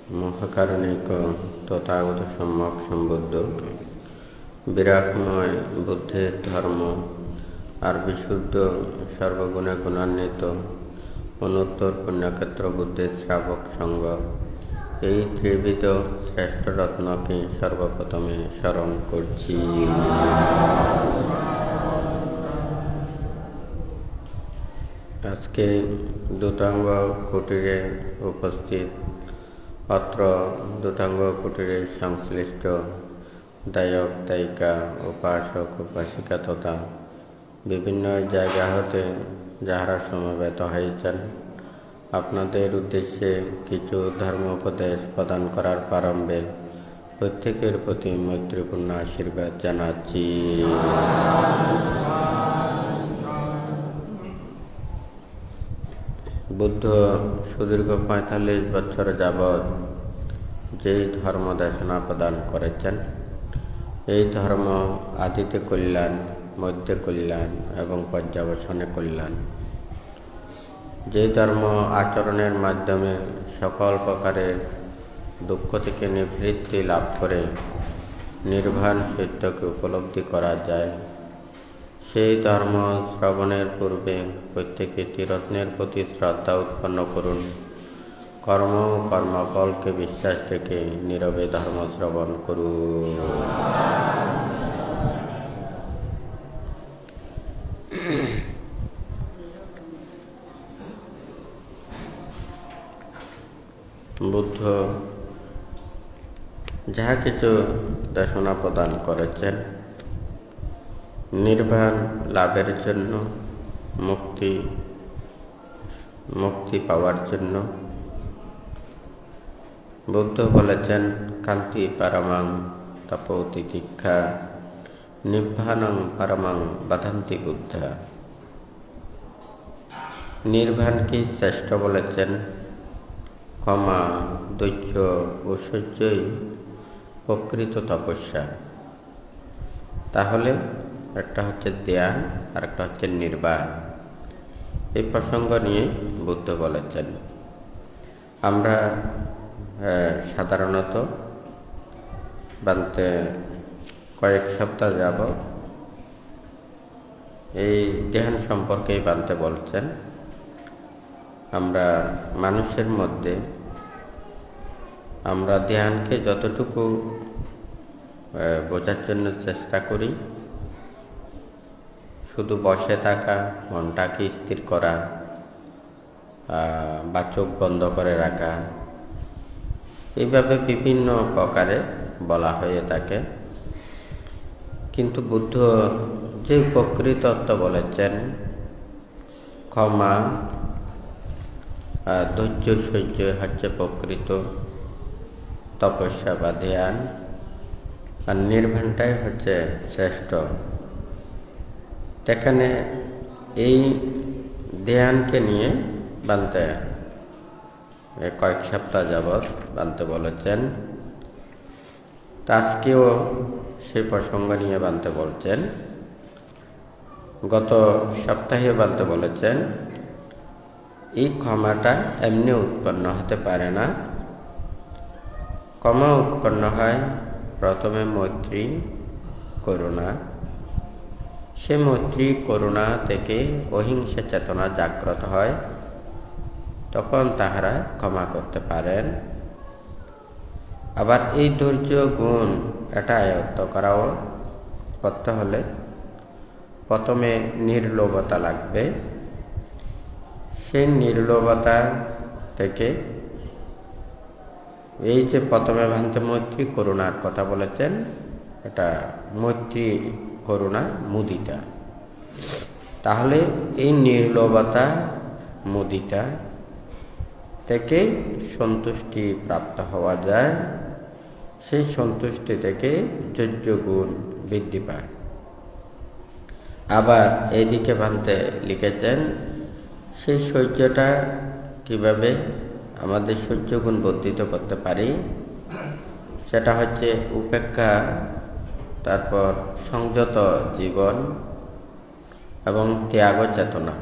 মহাকারণিক তথাগত সম্যক সম্বুদ্ধ বিরাটময় বুদ্ধের ধর্ম আর বিশুদ্ধ সর্বগুণে গুণান্বিত অনুত্তর পুণ্যক্ষেত্র বুদ্ধের শ্রাবক সঙ্গ এই ত্রিবিধ শ্রেষ্ঠ রত্নকে সর্বপ্রথমে স্মরণ করছি। আজকে দূতাঙ্গ কুটিরে উপস্থিত অত্র দূতাঙ্গ কুটিরে সংশ্লিষ্ট দায়ক দায়িকা উপাসক উপাসিকা তথা বিভিন্ন জায়গা হতে যাহারা সমবেত হয়েছেন, আপনাদের উদ্দেশ্যে কিছু ধর্ম উপদেশ প্রদান করার প্রারম্ভে প্রত্যেকের প্রতি মৈত্রীপূর্ণ আশীর্বাদ জানাচ্ছি। বুদ্ধ সুদীর্ঘ ৪৫ বছর যাবৎ যেই ধর্ম দেশনা প্রদান করেছেন, এই ধর্ম আদিতে কল্যাণ, মধ্যে কল্যাণ এবং পর্যাবসানে কল্যাণ। যে ধর্ম আচরণের মাধ্যমে সকল প্রকারের দুঃখ থেকে নিবৃত্তি লাভ করে নির্বাণ সত্যকে উপলব্ধি করা যায়, সেই ধর্ম শ্রবণের পূর্বে প্রত্যেকে ত্রিরত্নের প্রতি শ্রদ্ধা উৎপন্ন করুন। কর্ম ও কর্মফলকে বিশ্বাস রেখে নীরবে ধর্ম শ্রবণ করুন। বুদ্ধ যাহা কিছু দেশনা প্রদান করেছেন নির্বাণ লাভের জন্য, মুক্তি পাওয়ার জন্য, বুদ্ধ বলেছেন কান্তি পারমাং তপো তিতিক্ষা নির্বাণং পারমাং বাধান্তি বুদ্ধা। নির্বাণকে শ্রেষ্ঠ বলেছেন ক্ষমা, ধৈর্য ও সহ্যই প্রকৃত তপস্যা। তাহলে একটা হচ্ছে ধ্যান আর একটা হচ্ছে নির্বাণ। এই প্রসঙ্গ নিয়ে বুদ্ধ বলেছেন আমরা সাধারণত বান্তে কয়েক সপ্তাহ যাব এই ধ্যান সম্পর্কেই বান্তে বলছেন। আমরা মানুষের মধ্যে আমরা ধ্যানকে যতটুকু বোঝার জন্য চেষ্টা করি, শুধু বসে থাকা, মনটাকে স্থির করা বা চোখ বন্ধ করে রাখা, এইভাবে বিভিন্ন প্রকারে বলা হয়ে থাকে। কিন্তু বুদ্ধ যে প্রকৃত তত্ত্ব বলেছেন ক্ষমা, ধৈর্য, সহ্য হচ্ছে প্রকৃত তপস্যা বা ধ্যান, আর নির্বাণটাই হচ্ছে শ্রেষ্ঠ। এখানে এই ধ্যানকে নিয়ে বান্তে কয়েক সপ্তাহ যাবৎ বান্তে বলেছেন। আজকেও সেই প্রসঙ্গ নিয়ে বান্তে বলছেন। গত সপ্তাহে বান্তে বলেছেন এই ক্ষমাটা এমনি উৎপন্ন হতে পারে না। ক্ষমা উৎপন্ন হয় প্রথমে মৈত্রী, করুণা। সে মৈত্রী করুণা থেকে অহিংসা চেতনা জাগ্রত হয়, তখন তাহারা ক্ষমা করতে পারেন। আবার এই ধৈর্য গুণ এটা আয়ত্ত করতে হলে প্রথমে নির্লোভতা লাগবে। সেই নির্লোভতা থেকে এই যে প্রথমে ভান্তে মৈত্রী করুণার কথা বলেছেন, এটা মৈত্রী করুণা মুদিতা। তাহলে এই নির্লোভতা মুদিতা থেকে সন্তুষ্টি প্রাপ্ত হওয়া যায়। সেই সন্তুষ্টি থেকে ধৈর্য গুণ বৃদ্ধি পায়। আবার এইদিকে ভান্তে লিখেছেন সেই সহ্যটা কিভাবে আমাদের সহ্য গুণ বর্ধিত করতে পারি, সেটা হচ্ছে উপেক্ষা, তারপর সংযত জীবন এবং ত্যাগ চেতনা।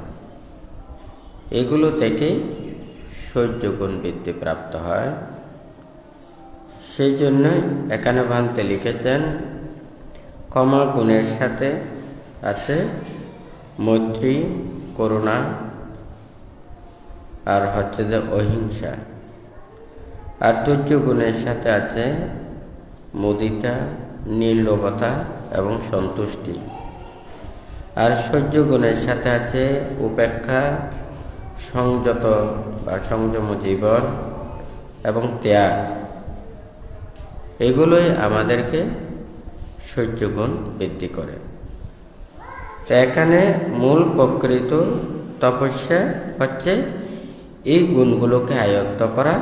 এগুলো থেকে সহ্য গুণ বৃদ্ধি প্রাপ্ত হয়। সেই জন্য এখানে ভান্তে লিখেছেন ক্ষমা গুণের সাথে আছে মৈত্রী, করুণা, আর হচ্ছে যে অহিংসা। আর ধৈর্য গুণের সাথে আছে মুদিতা, নির্লোভতা এবং সন্তুষ্টি। আর সহ্য গুণের সাথে আছে উপেক্ষা, সংযত বা সংযম জীবন এবং ত্যাগ। এগুলোই আমাদেরকে সহ্য গুণ বৃদ্ধি করে। তো এখানে মূল প্রকৃত তপস্যা হচ্ছে এই গুণগুলোকে আয়ত্ত করা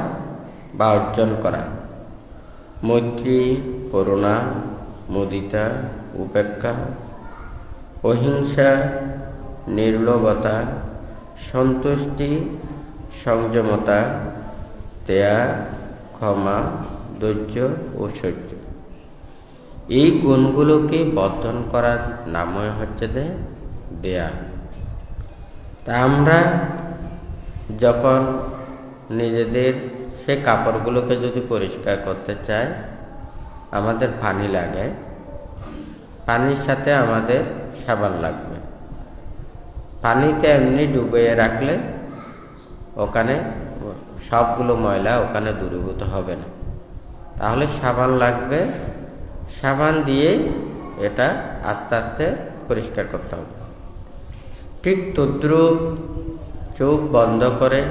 বা অর্জন করা। মৈত্রী, করুণা, মুদিতা, উপেক্ষা, অহিংসা, নির্লোভতা, সন্তুষ্টি, সংযমতা, ত্যাগ, ক্ষমা, ধৈর্য ও সহ্য। এই গুণগুলোকে বর্ধন করার নামই হচ্ছে দেয়া। তা আমরা যখন নিজেদের সে কাপড়গুলোকে যদি পরিষ্কার করতে চাই, আমাদের পানি লাগে, পানির সাথে আমাদের সাবান লাগবে। পানিতে এমনি ডুবিয়ে রাখলে ওখানে সবগুলো ময়লা ওখানে দূরীভূত হবে না, তাহলে সাবান লাগবে। সাবান দিয়ে এটা আস্তে আস্তে পরিষ্কার করতে হবে। ঠিক তদ্রূপ চোখ বন্ধ করে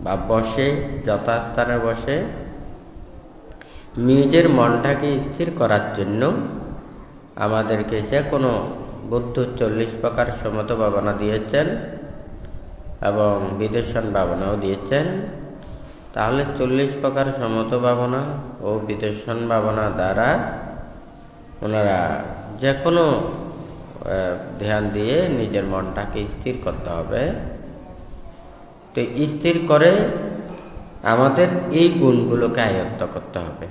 বা বসে, যথাস্থানে বসে নিজের মনটাকে স্থির করার জন্য আমাদেরকে যে কোনো বুদ্ধ 40 প্রকার সমত ভাবনা দিয়েছেন এবং বিদর্শন ভাবনাও দিয়েছেন। তাহলে 40 প্রকার সমত ভাবনা ও বিদর্শন ভাবনা দ্বারা ওনারা যে কোনো ধ্যান দিয়ে নিজের মনটাকে স্থির করতে হবে। তো স্থির করে আমাদের এই গুণগুলোকে আয়ত্ত করতে হবে।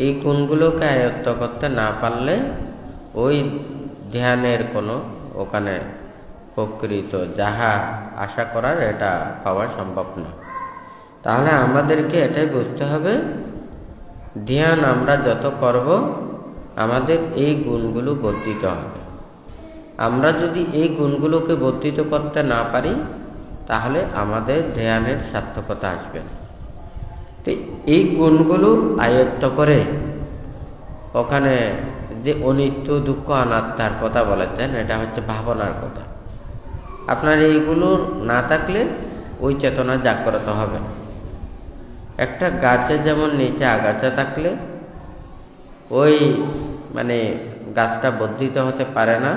এই গুণগুলোকে আয়ত্ত করতে না পারলে ওই ধ্যানের কোনো ওখানে প্রকৃত যাহা আশা করার এটা পাওয়া সম্ভব না। তাহলে আমাদেরকে এটাই বুঝতে হবে, ধ্যান আমরা যত করব আমাদের এই গুণগুলো বর্ধিত হবে। আমরা যদি এই গুণগুলোকে বর্ধিত করতে না পারি তাহলে আমাদের ধ্যানের সার্থকতা আসবে না। তো এই গুণগুলো আয়ত্ত করে ওখানে যে অনিত্য, দুঃখ, অনাত্মার কথা বলেছেন, এটা হচ্ছে ভাবনার কথা। আপনার এইগুলো না থাকলে ওই চেতনা জাগ্রত হবে না। একটা গাছে যেমন নিচে আগাছা থাকলে ওই গাছটা বর্ধিত হতে পারে না,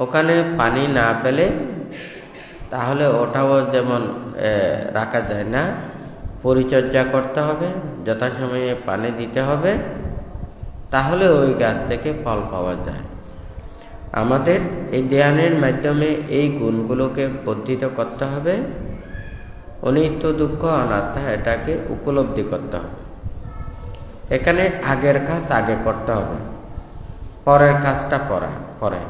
ওখানে পানি না পেলে তাহলে ওটাও যেমন রাখা যায় না। পরিচর্যা করতে হবে, যথাসময়ে পানি দিতে হবে, তাহলে ওই গাছ থেকে ফল পাওয়া যায়। আমাদের এই ধ্যানের মাধ্যমে এই গুণগুলোকে বর্ধিত করতে হবে। অনিত্য, দুঃখ, অনাত্মা এটাকে উপলব্ধি করতে হবে। এখানে আগের কাজ আগে করতে হবে, পরের কাজটা পরে।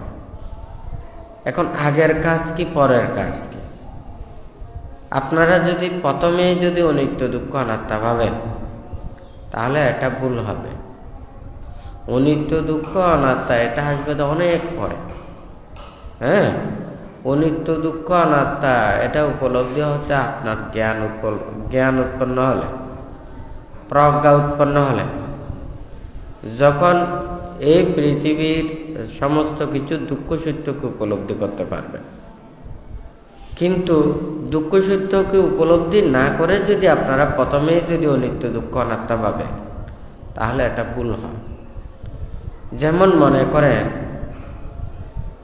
এখন আগের কাজ কি, পরের কাজ কি? আপনারা যদি প্রথমে যদি অনিত্য, দুঃখ, অনাত্মা ভাবেন তাহলে এটা ভুল হবে। অনিত্য, দুঃখ, অনাত্মা এটা আসবে তো অনেক পরে। অনিত্য, দুঃখ, অনাত্মা এটা উপলব্ধি হচ্ছে আপনার জ্ঞান উৎপন্ন হলে, প্রজ্ঞা উৎপন্ন হলে, যখন এই পৃথিবীর সমস্ত কিছু দুঃখ সত্যকে উপলব্ধি করতে পারবেন। কিন্তু দুঃখ সত্যকে উপলব্ধি না করে যদি আপনারা প্রথমেই যদি অনিত্য, দুঃখ, অনাত্মা ভাবেন তাহলে এটা ভুল হয়। যেমন মনে করেন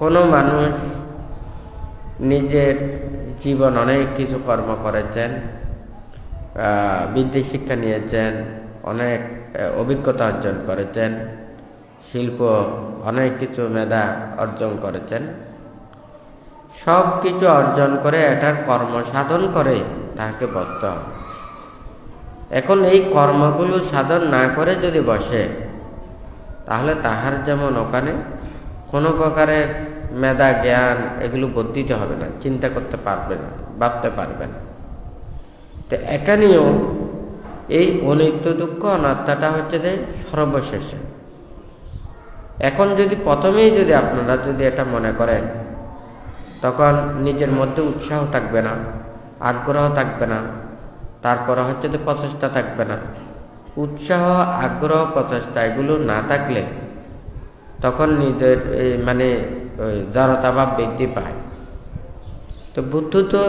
কোনো মানুষ নিজের জীবন অনেক কিছু কর্ম করেছেন, বিদ্যা শিক্ষা নিয়েছেন, অনেক অভিজ্ঞতা অর্জন করেছেন, শিল্প অনেক কিছু মেধা অর্জন করেছেন, সব কিছু অর্জন করে এটার কর্ম সাধন করে তাকে বসতে হবে। এখন এই কর্মগুলো সাধন না করে যদি বসে তাহলে তাহার যেমন ওখানে কোনো প্রকারের মেধা, জ্ঞান এগুলো বর্ধিত হবে না, চিন্তা করতে পারবে না, ভাবতে পারবে না। তো এখানেও এই অনিত্য দুঃখ অনাত্মাটা হচ্ছে যে সর্বশেষে। এখন যদি প্রথমেই যদি আপনারা যদি এটা মনে করেন, তখন নিজের মধ্যে উৎসাহ থাকবে না, আগ্রহ থাকবে না, তারপরে হচ্ছে যে প্রচেষ্টা থাকবে না। উৎসাহ, আগ্রহ, প্রচেষ্টা এগুলো না থাকলে তখন নিজের মানে জড়তাভাব বৃদ্ধি পায়। তো বুদ্ধ তো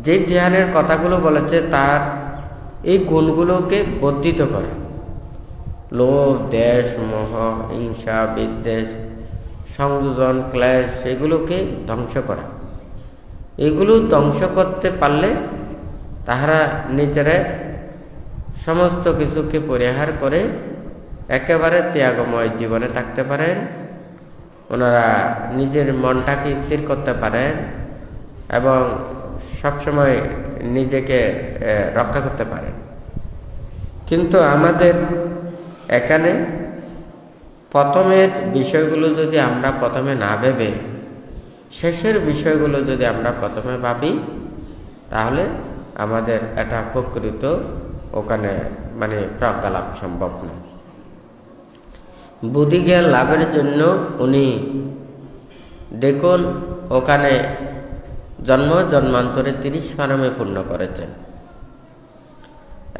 যে ধ্যানের কথাগুলো বলেছে তার এই গুণগুলোকে বর্ধিত করে। লোভ, দেশ, মোহ, হিংসা, বিদ্বেষ, সংযোজন, ক্লেশ এগুলোকে ধ্বংস করা। এগুলো ধ্বংস করতে পারলে তাহারা নিজেরা সমস্ত কিছুকে পরিহার করে একেবারে ত্যাগময় জীবনে থাকতে পারেন। ওনারা নিজের মনটাকে স্থির করতে পারেন এবং সবসময় নিজেকে রক্ষা করতে পারেন। কিন্তু আমাদের এখানে প্রথমের বিষয়গুলো যদি আমরা প্রথমে না ভেবে শেষের বিষয়গুলো যদি আমরা প্রথমে ভাবি, তাহলে আমাদের এটা প্রকৃত ওখানে মানে প্রজ্ঞা লাভ সম্ভব না। বুদ্ধিজ্ঞান লাভের জন্য উনি দেখুন ওখানে জন্মান্তরে 30 পারমে পূর্ণ করেছেন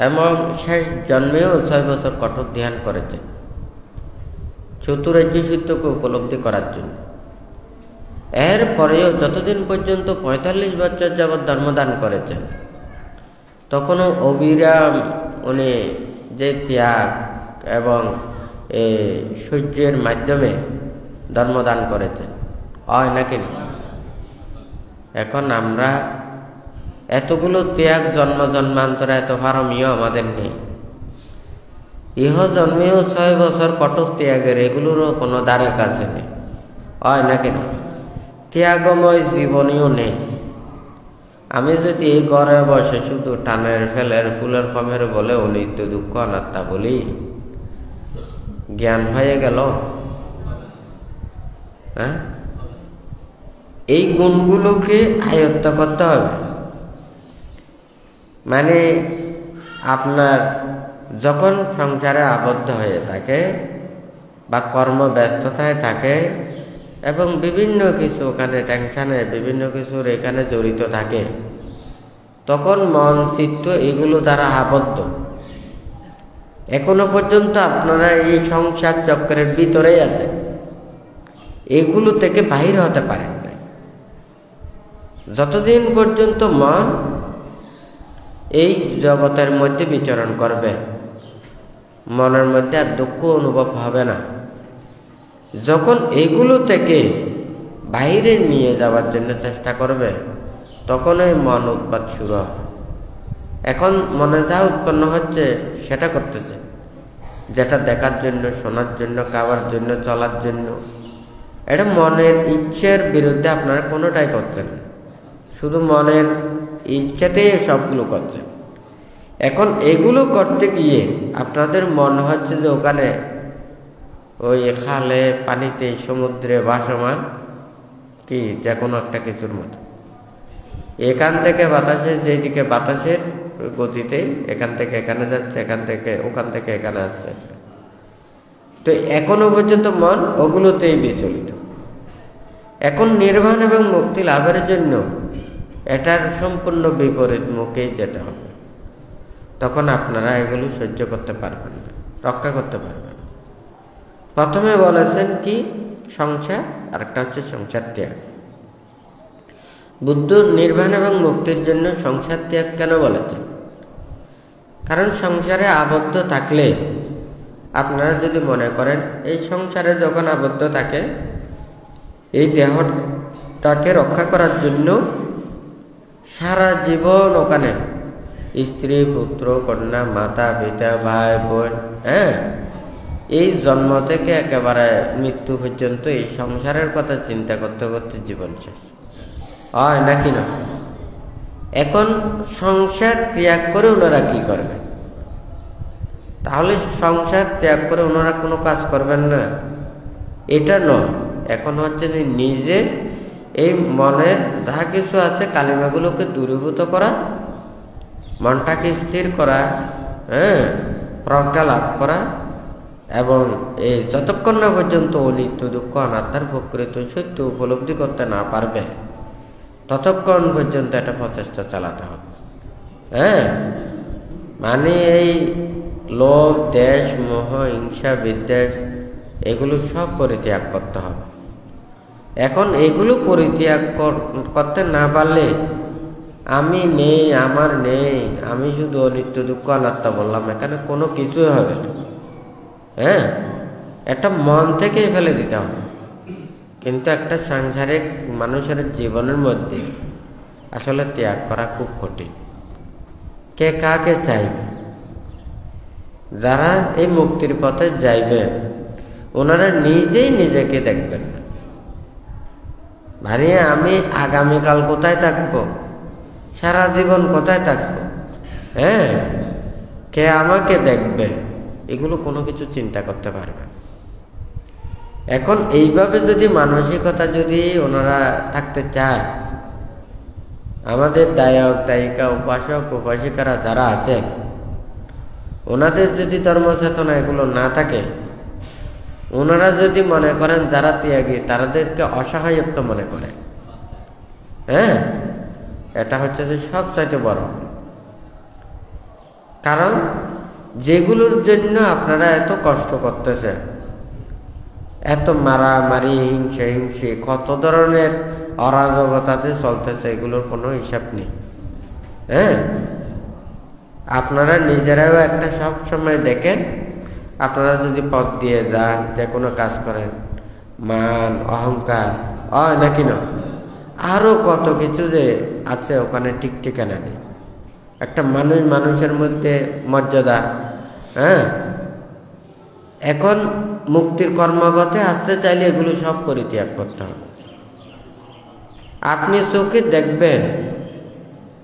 এবং শেষ জন্মেও 6 বছর কঠোর ধ্যান করেছেন চতুরাজ্য সিদ্ধকে উপলব্ধি করার জন্য। এরপরেও যতদিন পর্যন্ত 45 বছর যাবৎ ধর্মদান করেছেন, তখনও অবিরাম উনি যে ত্যাগ এবং সহ্যের মাধ্যমে ধর্মদান করেছেন, হয় নাকি? এখন আমরা এতগুলো ত্যাগ জন্মান্তরে এত পারমীয় আমাদের নেই। ইহ জন্মেও 6 বছর কঠোর ত্যাগের এগুলোরও কোনো দ্বারা কাছে নেই, হয় নাকি? ত্যাগময় জীবনীও নেই। আমি যদি এই ঘরে বসে শুধু টানের ফেলের ফুলের কমের বলে অনিত্য দুঃখ অনাত্মা বলি, জ্ঞান হয়ে গেল? হ্যাঁ, এই গুণগুলোকে আয়ত্ত করতে হবে। মানে আপনার যখন সংসারে আবদ্ধ হয়ে থাকে বা কর্মব্যস্ততায় থাকে এবং বিভিন্ন কিছু ওখানে টেনশনে বিভিন্ন কিছুর এখানে জড়িত থাকে, তখন মন চিত্ত এগুলো দ্বারা আবদ্ধ। এখনো পর্যন্ত আপনারা এই সংসার চক্রের ভিতরেই আছেন, এগুলো থেকে বাহির হতে পারেন না। যতদিন পর্যন্ত মন এই জগতের মধ্যে বিচরণ করবে, মনের মধ্যে আর দুঃখ অনুভব হবে না। যখন এগুলো থেকে বাইরে নিয়ে যাওয়ার জন্য চেষ্টা করবে, তখন ওই মন উৎপাত শুরু হবে। এখন মনে যা উৎপন্ন হচ্ছে সেটা করতেছে, যেটা দেখার জন্য, শোনার জন্য, খাওয়ার জন্য, চলার জন্য। এটা মনের ইচ্ছের বিরুদ্ধে আপনারা কোনোটাই করছেন, শুধু মনের ইচ্ছাতেই সবগুলো করছেন। এখন এগুলো করতে গিয়ে আপনাদের মনে হচ্ছে যে ওখানে ওই খালে, পানিতে, সমুদ্রে ভাসমান কি যে কোনো একটা কিছুর মতো। এখান থেকে বাতাসের যেদিকে বাতাসের গতিতে এখান থেকে এখানে যাচ্ছে, এখান থেকে ওখান থেকে এখানে আসছে। তো এখনো পর্যন্ত মন ওগুলোতেই বিচলিত। এখন নির্বাণ এবং মুক্তি লাভের জন্য এটার সম্পূর্ণ বিপরীত মুখেই যেতে হবে। তখন আপনারা এগুলো সহ্য করতে পারবেন না, রক্ষা করতে পারবেন না। প্রথমে বলেছেন কি সংসার, আর একটা হচ্ছে সংসার ত্যাগ। বুদ্ধ নির্বাণ এবং মুক্তির জন্য সংসার ত্যাগ কেন বলেছেন? কারণ সংসারে আবদ্ধ থাকলে আপনারা যদি মনে করেন এই সংসারে যখন আবদ্ধ থাকে, এই দেহটাকে রক্ষা করার জন্য সারা জীবন ওখানে স্ত্রী, পুত্র, কন্যা, মাতা, পিতা, ভাই, বোন, এই জন্ম থেকে একেবারে মৃত্যু পর্যন্ত এই সংসারের কথা চিন্তা করতে করতে জীবন শেষ হয় নাকি না? এখন সংসার ত্যাগ করে ওনারা কি করবেন? তাহলে সংসার ত্যাগ করে ওনারা কোনো কাজ করবেন না, এটা নয়। এখন হচ্ছে যে নিজে এই মনের যা কিছু আছে কালিমাগুলোকে দূরীভূত করা, মনটাকে স্থির করা প্রজ্ঞা লাভ করা, এবং এই যতক্ষণ না পর্যন্ত অনিত্য দুঃখ অনাত্মার প্রকৃত সত্য উপলব্ধি করতে না পারবে ততক্ষণ পর্যন্ত একটা প্রচেষ্টা চালাতে হবে। মানে এই লোভ, দেশ, মোহ, হিংসা, বিদ্বেষ এগুলো সব পরিত্যাগ করতে হবে। এখন এগুলো পরিত্যাগ করতে না পারলে আমি নেই, আমার নেই, আমি শুধু অনিত্য দুঃখ অনাত্মা বললাম, এখানে কোনো কিছুই হবে না। একটা মন থেকেই ফেলে দিতে হবে। কিন্তু একটা সাংসারিক মানুষের জীবনের মধ্যে আসলে ত্যাগ করা খুব কঠিন। কে কাকে চাইবে? যারা এই মুক্তির পথে যাইবেন ওনারা নিজেই নিজেকে দেখবেন না। ভারী আমি আগামীকাল কোথায় থাকবো, সারা জীবন কোথায় থাকবো, কে আমাকে দেখবে, এগুলো কোনো কিছু চিন্তা করতে পারবে। এখন এইভাবে যদি মানসিকতা যদি ওনারা থাকতে চায়, আমাদের দায়ক দায়িকা, উপাসক উপাসিকারা যারা আছে ওনাদের যদি ধর্মচেতনা এগুলো না থাকে, ওনারা যদি মনে করেন যারা ত্যাগী তাদেরকে অসহায়ত্ব মনে করে, এটা হচ্ছে যে সবচাইতে বড়। কারণ যেগুলোর জন্য আপনারা এত কষ্ট করতেছে, এত মারামারি, হিংসে হিংসি, কত ধরনের অরাজকতাতে চলতেছে, এগুলোর কোনো হিসাব নেই। আপনারা নিজেরাও একটা সব সময় দেখেন, আপনারা যদি পথ দিয়ে যান, যে কোনো কাজ করেন, মান অহংকার নাকি না, আরো কত কিছু যে আছে ওখানে ঠিক ঠিকানা নেই। একটা মানুষের মধ্যে মর্যাদা। এখন মুক্তির কর্মপথে আসতে চাইলে এগুলো সব পরিত্যাগ করতে হবে। আপনি চোখে দেখবেন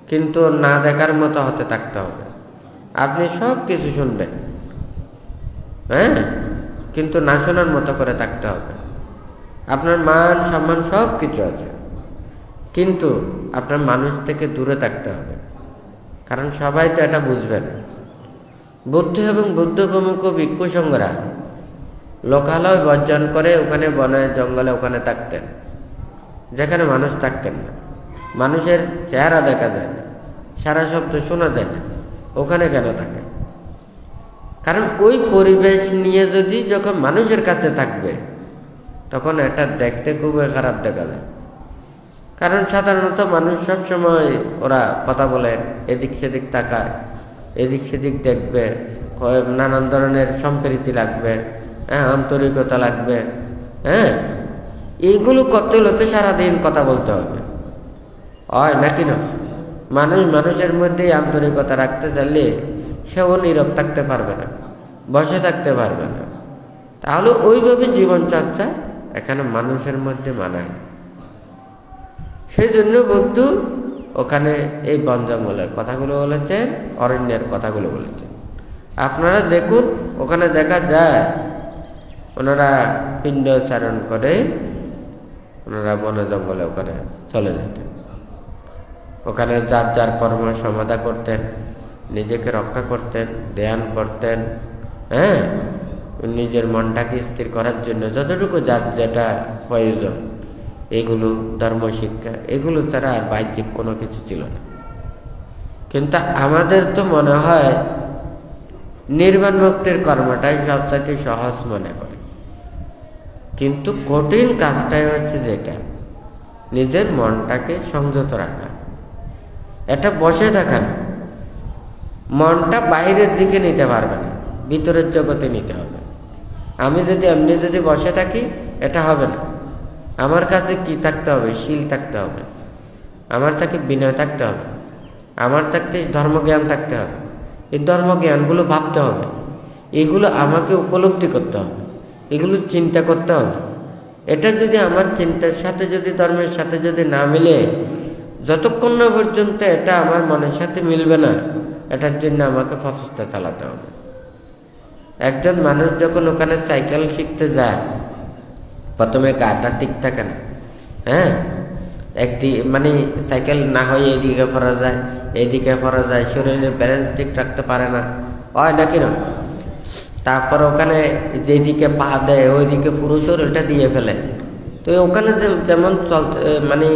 কিন্তু না দেখার মতো হতে থাকতে হবে। আপনি সব কিছু শুনবেন, কিন্তু না শোনার মতো করে থাকতে হবে। আপনার মান সম্মান সব কিছু আছে, কিন্তু আপনার মানুষ থেকে দূরে থাকতে হবে। কারণ সবাই তো এটা বুঝবে না। বুদ্ধ এবং বুদ্ধ প্রমুখ ভিক্ষু সংঘরা লোকালয় বর্জন করে ওখানে বনে জঙ্গলে ওখানে থাকতেন, যেখানে মানুষ থাকতেন না, মানুষের চেহারা দেখা যায় না, সারা শব্দ শোনা যায় না, ওখানে কেন থাকে? কারণ ওই পরিবেশ নিয়ে যদি যখন মানুষের কাছে থাকবে তখন এটা দেখতে খুবই খারাপ দেখা যায়। কারণ সাধারণত মানুষ সব সময় ওরা কথা বলেন, এদিক সেদিক তাকায়, এদিক সেদিক দেখবে, নানান ধরনের সম্প্রীতি লাগবে, আন্তরিকতা লাগবে। এইগুলো করতে হলে তো সারাদিন কথা বলতে হবে, নাকি না? মানুষের মধ্যে আন্তরিকতা রাখতে চাইলে সেও নীরব থাকতে পারবে না, বসে থাকতে পারবে না। তাহলে ওইভাবে জীবনচর্চা এখানে মানুষের মধ্যে মানায়। সেই জন্য বুদ্ধ ওখানে এই বন জঙ্গলের কথাগুলো বলেছেন, অরণ্যের কথাগুলো বলেছেন। আপনারা দেখুন, ওখানে দেখা যায় ওনারা পিণ্ডোচ্চারণ করে ওনারা বন জঙ্গলে ওখানে চলে যেতেন। ওখানে যার যার কর্ম সমাধা করতেন, নিজেকে রক্ষা করতেন, ধ্যান করতেন, নিজের মনটাকে স্থির করার জন্য যতটুকু যার যেটা প্রয়োজন, এগুলো ধর্ম শিক্ষা, এগুলো ছাড়া আর বাহ্যিক কোনো কিছু ছিল না। কিন্তু আমাদের তো মনে হয় নির্বাণ মুক্তির কর্মটাই সবচেয়ে সহজ মনে করে, কিন্তু কঠিন কাজটাই হচ্ছে যেটা নিজের মনটাকে সংযত রাখা, এটা বসে থাকা না। মনটা বাইরের দিকে নিতে পারবে না, ভিতরের জগতে নিতে হবে। আমি যদি এমনি যদি বসে থাকি এটা হবে না। আমার কাছে কি থাকতে হবে? শীল থাকতে হবে, আমার তাকে বিনয় থাকতে হবে, আমার থাকতে ধর্মজ্ঞান থাকতে হবে। এই ধর্মজ্ঞানগুলো ভাবতে হবে, এগুলো আমাকে উপলব্ধি করতে হবে, এগুলো চিন্তা করতে হবে। এটা যদি আমার চিন্তার সাথে যদি ধর্মের সাথে যদি না মিলে, যতক্ষণ না পর্যন্ত এটা আমার মনের সাথে মিলবে না, এটার জন্য আমাকে প্রচেষ্টা চালাতে হবে। একজন মানুষ যখন ওখানে সাইকেল শিখতে যায়, প্রথমে গাটা ঠিক থাকে না, মানে সাইকেল না হয়ে এদিকে পড়া যায়, এদিকে পড়া যায়, শরীরের ব্যালেন্স ঠিক রাখতে পারে না, হয় নাকি না? তারপর ওখানে যেদিকে পা দেয় ওইদিকে পুরো শরীরটা দিয়ে ফেলে। তো ওখানে যেমন চলতে মানে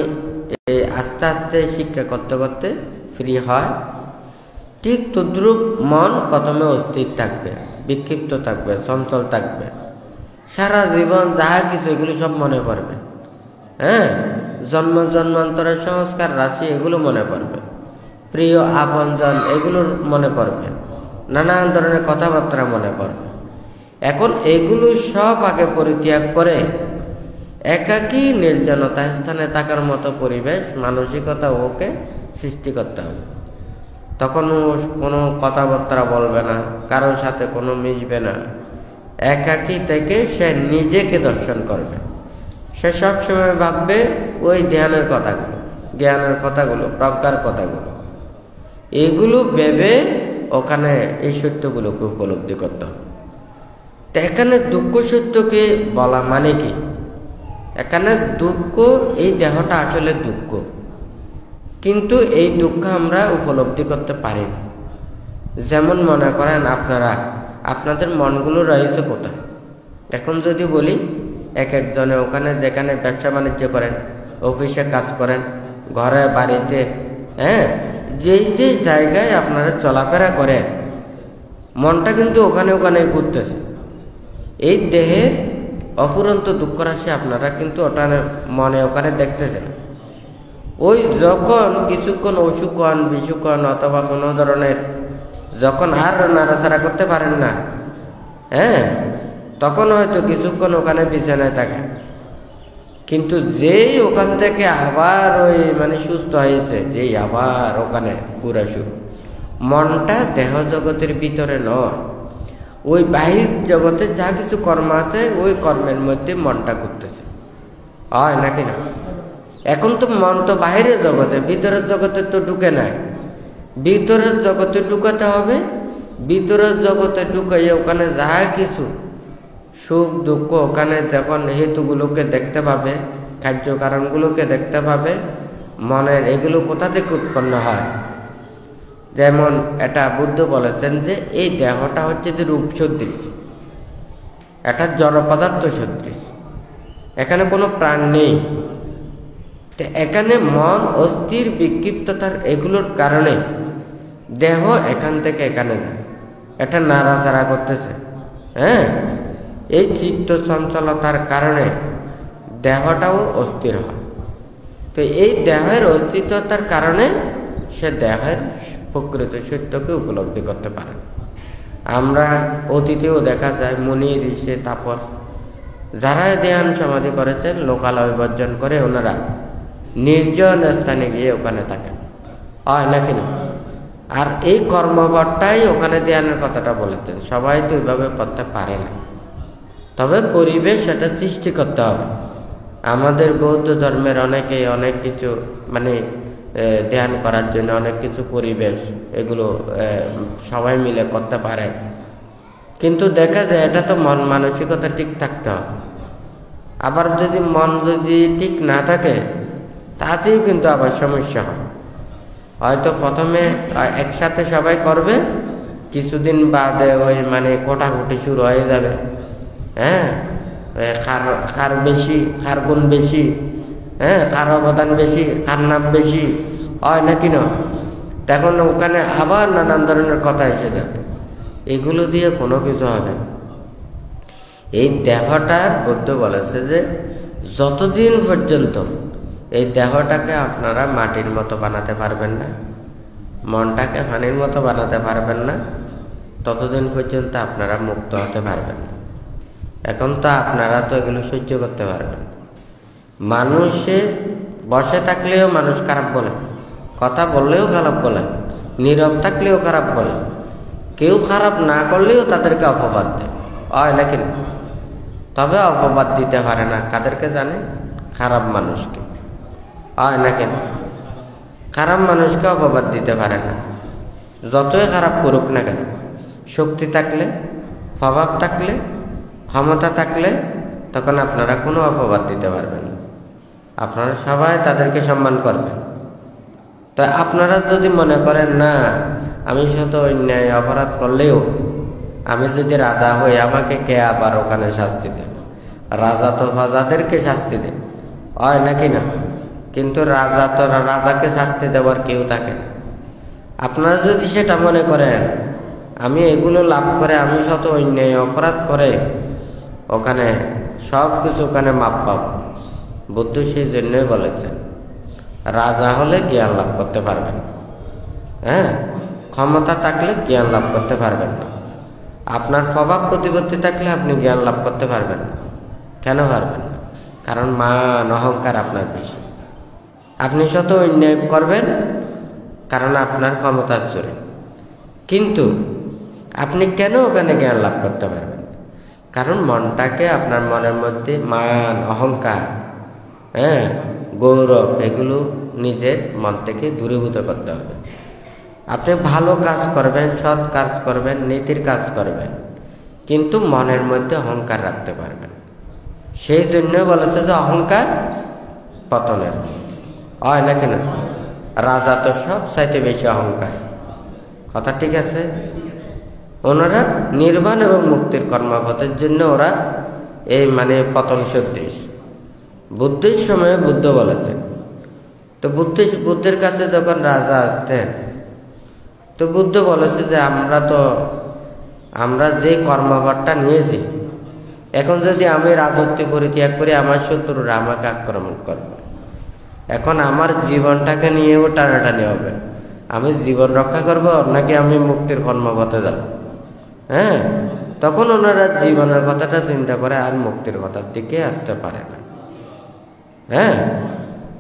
আস্তে আস্তে শিক্ষা করতে করতে ফ্রি হয়, ঠিক তদ্রুপ মন প্রথমে অস্থির থাকবে, বিক্ষিপ্ত থাকবে, চঞ্চল থাকবে, সারা জীবন যাহা কিছু এগুলো সব মনে পড়বে। হ্যাঁ, জন্মান্তরের সংস্কার রাশি এগুলো মনে পড়বে, প্রিয় আপনজন এগুলোর মনে পড়বে, নানান ধরনের কথাবার্তা মনে পড়বে। এখন এগুলো সব আগে পরিত্যাগ করে একাকী নির্জনতা স্থানে থাকার মতো পরিবেশ মানসিকতা ওকে সৃষ্টি করতে হবে। তখন ও কোনো কথাবার্তা বলবে না, কারোর সাথে কোনো মিশবে না, একাকী থেকে সে নিজেকে দর্শন করবে। সে সবসময় ভাববে ওই ধ্যানের কথাগুলো, জ্ঞানের কথাগুলো, প্রজ্ঞার কথাগুলো, এগুলো ভেবে ওখানে এই সত্যগুলোকে উপলব্ধি করতে হবে। তো এখানে দুঃখ সত্যকে বলা মানে কি? এখানে দুঃখ, এই দেহটা আসলে দুঃখ, কিন্তু এই দুঃখ আমরা উপলব্ধি করতে পারি না। যেমন মনে করেন আপনাদের মনগুলো রয়েছে কোথায়? এখন যদি বলি, এক একজনে ওখানে যেখানে ব্যবসা বাণিজ্য করেন, অফিসে কাজ করেন, ঘরে বাড়িতে, হ্যাঁ, যে জায়গায় আপনারা চলাফেরা করেন, মনটা কিন্তু ওখানে ঘুরতেছে। এই দেহের অফুরন্ত দুঃখ রাশি আপনারা কিন্তু ওটা মনে ওখানে দেখতেছেন। ওই যখন কিছুক্ষণ অসুখ হন, বিসুখ হন, অথবা কোনো ধরনের যখন আর নাড়াচাড়া করতে পারেন না, হ্যাঁ, তখন হয়তো কিছুক্ষণ ওখানে বিছানায় থাকে। কিন্তু যেই ওখান থেকে আবার ওই সুস্থ হয়েছে, যেই আবার ওখানে পুরা শুরু, মনটা দেহ জগতের ভিতরে নয়, ওই বাহির জগতে যা কিছু কর্ম আছে ওই কর্মের মধ্যে মনটা ঘুরতেছে। হয় নাকি না? এখন তো মন তো বাহিরের জগতে, ভিতরের জগতে তো ঢুকে নাই। ভিতরের জগতে ঢুকাতে হবে। ভিতরের জগতে ঢুকাইয়ে ওখানে যা কিছু সুখ দুঃখ, ওখানে যখন হেতুগুলোকে দেখতে পাবে, কার্যকারণগুলোকে দেখতে পাবে, মনের এগুলো কোথা থেকে উৎপন্ন হয়। যেমন এটা বুদ্ধ বলেছেন যে এই দেহটা হচ্ছে যে রূপ সদৃশ, এটা জড় পদার্থ সদৃশ, এখানে কোনো প্রাণ নেই। এখানে মন অস্থির, বিক্ষিপ্ততার এগুলোর কারণে দেহ এখান থেকে এখানে যায়, এটা নাড়াচাড়া করতেছে। হ্যাঁ, এই চিত্ত চঞ্চলতার কারণে দেহটাও অস্থির হয়। তো এই দেহের অস্তিত্বতার কারণে সে দেহের প্রকৃত সত্যকে উপলব্ধি করতে পারে। আমরা অতীতেও দেখা যায় মুনি, ঋষি, তাপস যারা ধ্যান সমাধি করেছেন, লোকালয় বর্জন করে ওনারা নির্জন স্থানে গিয়ে ওখানে থাকেন। হয় নাকি না? আর এই কর্মবরটাই ওখানে ধ্যানের কথাটা বলেছেন। সবাই তো ওইভাবে করতে পারে না, তবে পরিবেশ সেটা সৃষ্টি করতে হবে। আমাদের বৌদ্ধ ধর্মের অনেকেই অনেক কিছু ধ্যান করার জন্য অনেক কিছু পরিবেশ এগুলো সবাই মিলে করতে পারে, কিন্তু দেখা যায় এটা তো মন মানসিকতা ঠিক থাকতে হবে। আবার যদি মন ঠিক না থাকে, তাতেই কিন্তু আবার সমস্যা হয়। হয়তো প্রথমে একসাথে সবাই করবে, কিছুদিন বাদে ওই কোটাকুটি শুরু হয়ে যাবে। হ্যাঁ, কার বেশি, কার গুণ বেশি, হ্যাঁ, কার অবদান বেশি, কার নাম বেশি, হয় নাকি না? তখন ওখানে আবার নানান ধরনের কথা এসে যাবে। এগুলো দিয়ে কোনো কিছু হবে না। এই দেহটার বুদ্ধ বলেছে যে যতদিন পর্যন্ত এই দেহটাকে আপনারা মাটির মতো বানাতে পারবেন না, মনটাকে পানির মতো বানাতে পারবেন না, ততদিন পর্যন্ত আপনারা মুক্ত হতে পারবেন না। এখন তো আপনারা তো এগুলো সহ্য করতে পারবেন। মানুষে বসে থাকলেও মানুষ খারাপ বলে, কথা বললেও খারাপ বলে, নীরব থাকলেও খারাপ বলে, কেউ খারাপ না করলেও তাদেরকে অপবাদ দেয়। হয় নাকি? তবে অপবাদ দিতে পারে না কাদেরকে জানে? খারাপ মানুষকে। হয় নাকি? খারাপ মানুষকে অপবাদ দিতে পারে না, যতই খারাপ করুক না কেন। শক্তি থাকলে, প্রভাব থাকলে, ক্ষমতা থাকলে তখন আপনারা কোনো অপবাদ দিতে পারবেন না। আপনারা সবাই তাদেরকে সম্মান করবেন। তো আপনারা যদি মনে করেন না আমি শত অন্যায় অপরাধ করলেও আমি যদি রাজা হই, আমাকে কে আবার ওখানে শাস্তি দেবে? রাজা তো প্রজাদেরকে শাস্তি দেবে, হয় নাকি না? কিন্তু রাজাকে শাস্তি দেওয়ার কেউ থাকে। আপনারা যদি সেটা মনে করেন আমি এগুলো লাভ করে, আমি শত অন্যায় অপরাধ করে ওখানে সব কিছু ওখানে মাপ পাব, বুদ্ধ সেই জন্যই বলেছেন রাজা হলে জ্ঞান লাভ করতে পারবেন, হ্যাঁ, ক্ষমতা থাকলে জ্ঞান লাভ করতে পারবেন না। আপনার প্রভাব প্রতিপত্তি থাকলে আপনি জ্ঞান লাভ করতে পারবেন না। কেন পারবেন না? কারণ মান অহংকার আপনার বেশি। আপনি শত অন্যায় করবেন কারণ আপনার ক্ষমতার জোরে, কিন্তু আপনি কেন ওখানে জ্ঞান লাভ করতে পারবেন? কারণ মনটাকে আপনার মনের মধ্যে মান অহংকার, হ্যাঁ, গৌরব, এগুলো নিজের মন থেকে দূরীভূত করতে হবে। আপনি ভালো কাজ করবেন, সৎ কাজ করবেন, নীতির কাজ করবেন, কিন্তু মনের মধ্যে অহংকার রাখতে পারবেন। সেই জন্য বলেছে যে অহংকার পতনের, হয় নাকি না? রাজা তো সব চাইতে বেশি অহংকার, কথা ঠিক আছে? ওনারা নির্বাণ এবং মুক্তির কর্মপথের জন্য ওরা এই পতন সদৃশ। বুদ্ধের সময়ে বুদ্ধ বলেছেন, তো বুদ্ধের কাছে যখন রাজা আসতেন, তো বুদ্ধ বলেছে যে আমরা যে কর্মভারটা নিয়েছি, এখন যদি আমি রাজত্ব পরিত্যাগ করি আমার শত্রুরা আমাকে আক্রমণ করবে। এখন আমার জীবনটাকে নিয়েও টানাটানি হবে, আমি জীবন রক্ষা করব নাকি আমি মুক্তির কর্মপথে যাব? হ্যাঁ, তখন ওনারা জীবনের কথাটা চিন্তা করে আর মুক্তির কথার দিকে আসতে পারে না। হ্যাঁ,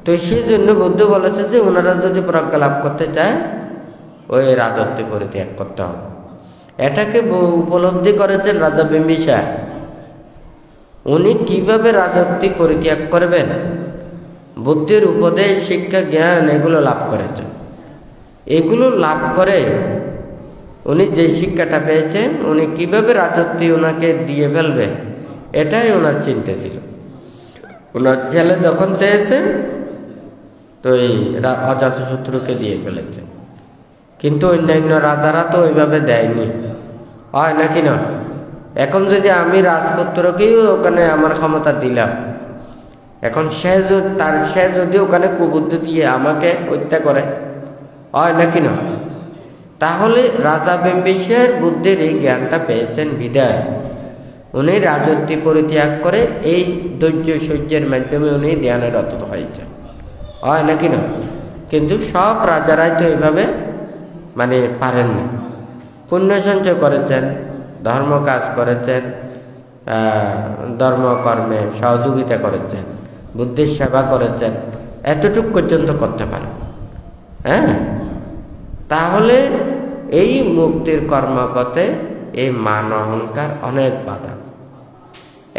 তো সেই জন্য বুদ্ধ বলেছে যে ওনারা যদি প্রজ্ঞা লাভ করতে চায় ওই রাজত্ব পরিত্যাগ করতে হবে। এটাকে উপলব্ধি করেছেন রাজা বিম্বিসার। উনি কিভাবে রাজত্ব পরিত্যাগ করবেন, বুদ্ধির উপদেশ, শিক্ষা, জ্ঞান এগুলো লাভ করেছেন। এগুলো লাভ করে উনি যে শিক্ষাটা পেয়েছেন, উনি কিভাবে রাজত্ব ওনাকে দিয়ে ফেলবে এটাই ওনার চিন্তা ছিল। ওনার ছেলে যখন চেয়েছেন তো এই অজাতশত্রুকে দিয়ে ফেলেছেন, কিন্তু অন্যান্য রাজারা তো ওইভাবে দেয়নি, হয় নাকি না? এখন যদি আমি রাজপুত্রকেই ওখানে আমার ক্ষমতা দিলাম, এখন সে যদি ওখানে কুবুদ্ধি দিয়ে আমাকে হত্যা করে, হয় নাকি না? তাহলে রাজা বিম্বিসার বুদ্ধির এই জ্ঞানটা পেয়েছেন বিদায় উনি রাজত্ব পরিত্যাগ করে এই ধৈর্য সহ্যের মাধ্যমে উনি ধ্যানে রত হয়েছেন, হয় নাকি না? কিন্তু সব রাজারাই তো এইভাবে পারেন না। পুণ্য সঞ্চয় করেছেন, ধর্ম কাজ করেছেন, ধর্মকর্মে সহযোগিতা করেছেন, বুদ্ধির সেবা করেছেন, এতটুকু পর্যন্ত করতে পারেন। হ্যাঁ, তাহলে এই মুক্তির কর্মপথে এই মান অহংকার অনেক বাধা।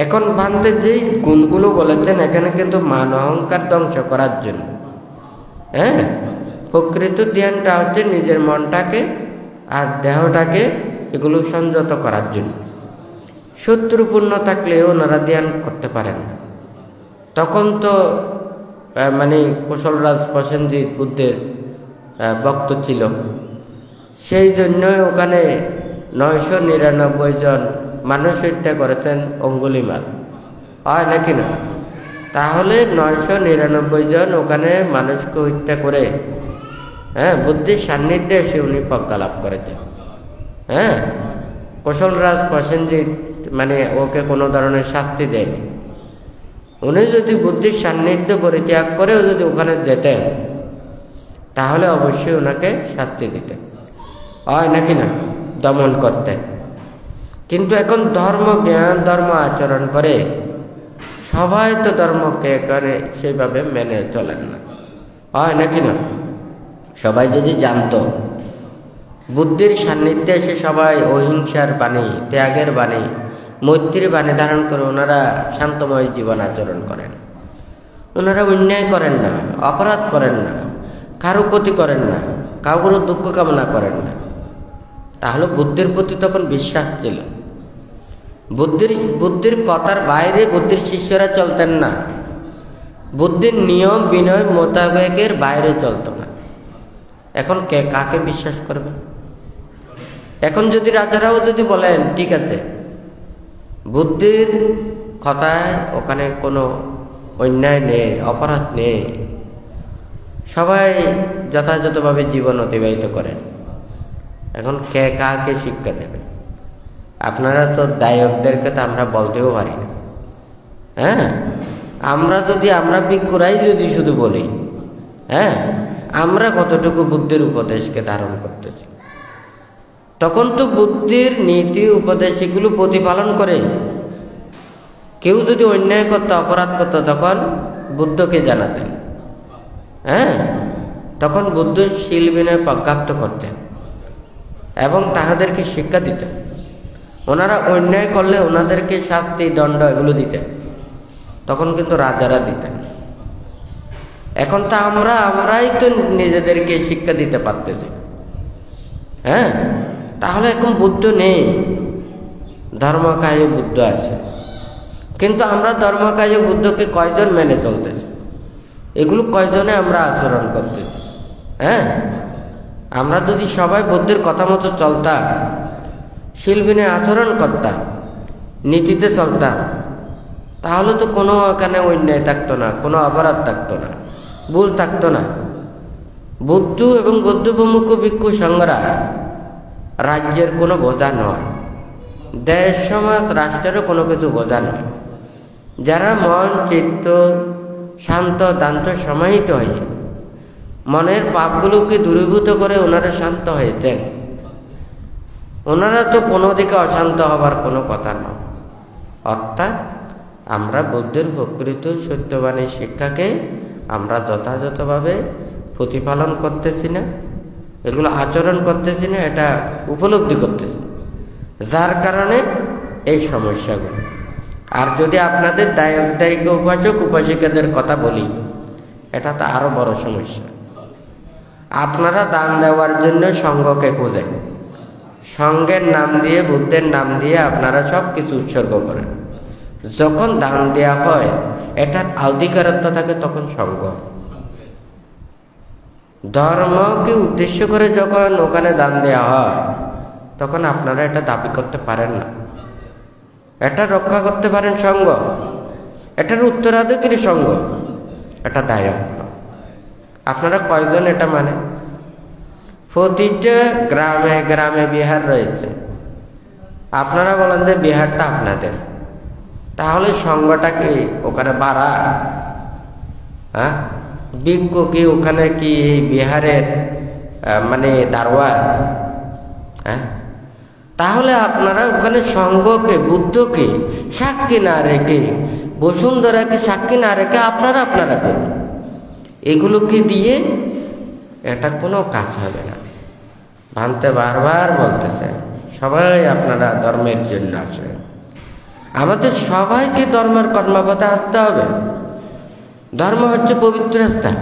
এখন ভান্তে যেই গুণগুলো বলেছেন এখানে কিন্তু মান অহংকার ধ্বংস করার জন্য। হ্যাঁ, প্রকৃত ধ্যানটা হচ্ছে নিজের মনটাকে আর দেহটাকে এগুলো সংযত করার জন্য। শত্রুপূর্ণ থাকলে ওনারা ধ্যান করতে পারেন না। তখন তো কুশলরাজ প্রসেনজিৎ বুদ্ধের ভক্ত ছিল, সেই জন্যই ওখানে 999 জন মানুষ হত্যা করেছেন অঙ্গুলিমাল, হয় নাকি না? তাহলে 999 জন ওখানে মানুষকে হত্যা করে বুদ্ধির সান্নিধ্যে এসে উনি প্রজ্ঞা লাভ করেছেন। হ্যাঁ, কুশলরাজ প্রসেনজিৎ ওকে কোনো ধরনের শাস্তি দেয়নি। উনি যদি বুদ্ধির সান্নিধ্য পরিত্যাগ করেও যদি ওখানে যেতেন তাহলে অবশ্যই ওনাকে শাস্তি দিতেন, হয় নাকি না? দমন করতেন। কিন্তু এখন ধর্ম জ্ঞান, ধর্ম আচরণ করে সবাই তো ধর্মকে এখানে সেইভাবে মেনে চলেন না, হয় নাকি না? সবাই যদি জানতো বুদ্ধির সান্নিধ্যে এসে সবাই অহিংসার বাণী, ত্যাগের বাণী, মৈত্রীর বাণী ধারণ করে ওনারা শান্তময় জীবন আচরণ করেন, ওনারা অন্যায় করেন না, অপরাধ করেন না, কারো ক্ষতি করেন না, কারোর দুঃখ কামনা করেন না, তাহলে বুদ্ধির প্রতি তখন বিশ্বাস ছিল। বুদ্ধির কথার বাইরে বুদ্ধির শিষ্যরা চলতেন না, বুদ্ধির নিয়ম বিনয় মোতাবেকের বাইরে চলত না। এখন কাকে বিশ্বাস করবে? এখন যদি রাজারাও যদি বলেন ঠিক আছে, বুদ্ধির কথায় ওখানে কোনো অন্যায় নেই, অপরাধ নেই, সবাই যথাযথভাবে জীবন অতিবাহিত করেন, এখন কে কাকে শিক্ষা দেবে? আপনারা তো দায়কদেরকে তো আমরা বলতেও পারি না। হ্যাঁ, আমরা বিজ্ঞরাই যদি শুধু বলি, হ্যাঁ, আমরা কতটুকু বুদ্ধির উপদেশকে ধারণ করতেছি? তখন তো বুদ্ধির নীতি উপদেশ এগুলো প্রতিপালন করে। কেউ যদি অন্যায় করতো, অপরাধ করতো, তখন বুদ্ধকে জানাতেন। হ্যাঁ, তখন বুদ্ধ শীল বিনয় প্রজ্ঞাপ্ত করতেন এবং তাহাদেরকে শিক্ষা দিতেন। ওনারা অন্যায় করলে ওনাদেরকে শাস্তি, দণ্ড এগুলো দিতেন, তখন কিন্তু রাজারা দিতেন। এখন তো আমরাই তো নিজেদেরকে শিক্ষা দিতে পারতেছি। হ্যাঁ, তাহলে এখন বুদ্ধ নেই, ধর্মকায় বুদ্ধ আছে, কিন্তু আমরা ধর্মকায় বুদ্ধকে কয়জন মেনে চলতেছি? এগুলো কয়জনে আমরা আচরণ করতেছি? হ্যাঁ, আমরা যদি সবাই বুদ্ধের কথা মতো চলতাম, শীল বিনয় আচরণ করতাম, নীতিতে চলতাম, তাহলে তো কোনো এখানে অন্যায় থাকতো না, কোনো অপরাধ থাকতো না, ভুল থাকতো না। বুদ্ধ এবং বৌদ্ধ প্রমুখ ভিক্ষু সংঘরা রাজ্যের কোনো বোঝা নয়, দেশ সমাজ রাষ্ট্রেরও কোনো কিছু বোঝা নয়। যারা মন চিত্ত শান্ত দান্ত সমাহিত হয়ে মনের পাপগুলোকে দূরীভূত করে ওনারা শান্ত হয়েছেন, ওনারা তো কোনো দিকে অশান্ত হবার কোনো কথা নয়। অর্থাৎ আমরা বুদ্ধের প্রকৃত সত্যবাণীর শিক্ষাকে আমরা যথাযথভাবে প্রতিপালন করতেছি না, এগুলো আচরণ করতেছি না, এটা উপলব্ধি করতেছি, যার কারণে এই সমস্যাগুলো। আর যদি আপনাদের দায়িক উপাসক উপাসিকাদের কথা বলি, এটা তো আরো বড় সমস্যা। আপনারা দান দেওয়ার জন্য সংঘকে খোঁজেন, সংঘের নাম দিয়ে, বুদ্ধের নাম দিয়ে আপনারা সব কিছু উৎসর্গ করেন। যখন দান দেওয়া হয় এটার অধিকারত্ব থাকে তখন সংঘ। ধর্মকে উদ্দেশ্য করে যখন ওখানে দান দেওয়া হয় তখন আপনারা এটা দাবি করতে পারেন না, এটা রক্ষা করতে পারেন সংঘ, এটার উত্তরাধিকারী সংঘ, এটা দায়ক। আপনারা কয়জন এটা মানে? প্রতিটা গ্রামে গ্রামে বিহার রয়েছে, আপনারা বলেন যে বিহারটা আপনাদের, তাহলে সংঘটা কি ওখানে বাড়া? হ্যাঁ, বিজ্ঞ কি ওখানে কি বিহারের মানে দারোয়ান? হ্যাঁ, তাহলে আপনারা ওখানে সংঘকে, বুদ্ধকে সাক্ষী না রেখে, বসুন্ধরাকে সাক্ষী না রেখে আপনারা করুন। এগুলোকে দিয়ে এটা কোনো কাজ হবে না। ভান্তে বারবার বলতেছে সবাই আপনারা ধর্মের জন্য আসেন, আমাদের সবাইকে ধর্মের কর্মপথে আসতে হবে। ধর্ম হচ্ছে পবিত্র স্থান,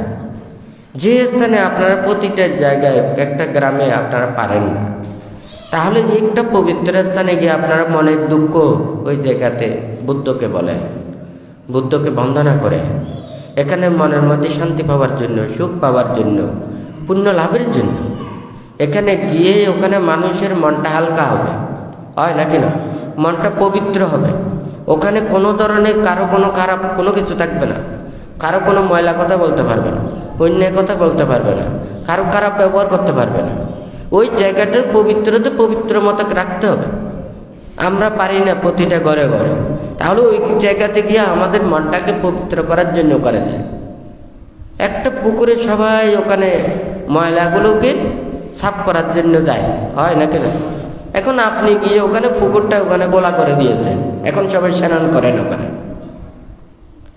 যে স্থানে আপনারা প্রতিটা জায়গায় একটা গ্রামে আপনারা পারেন না, তাহলে একটা পবিত্র স্থানে গিয়ে আপনারা মনের দুঃখ ওই জায়গাতে বুদ্ধকে বলেন, বুদ্ধকে বন্দনা করে, এখানে মনের মধ্যে শান্তি পাওয়ার জন্য, সুখ পাওয়ার জন্য, পুণ্য লাভের জন্য। এখানে গিয়ে ওখানে মানুষের মনটা হালকা হবে, হয় নাকি না? মনটা পবিত্র হবে। ওখানে কোনো ধরনের কারো কোনো খারাপ কোনো কিছু থাকবে না, কারো কোনো ময়লা কথা বলতে পারবে না, অন্যায় কথা বলতে পারবে না, কারো খারাপ ব্যবহার করতে পারবে না। ওই জায়গাটা পবিত্রতে পবিত্র মতো রাখতে হবে। আমরা পারি না প্রতিটা ঘরে ঘরে, তাহলে ওই জায়গাতে গিয়ে আমাদের মনটাকে পবিত্র করার জন্য করে যায়। একটা পুকুরে সবাই ওখানে ময়লাগুলোকে সাফ করার জন্য যায়, হয় নাকি না? এখন আপনি গিয়ে ওখানে পুকুরটা ওখানে গোলা করে দিয়েছেন, এখন সবাই স্নান করেন ওখানে,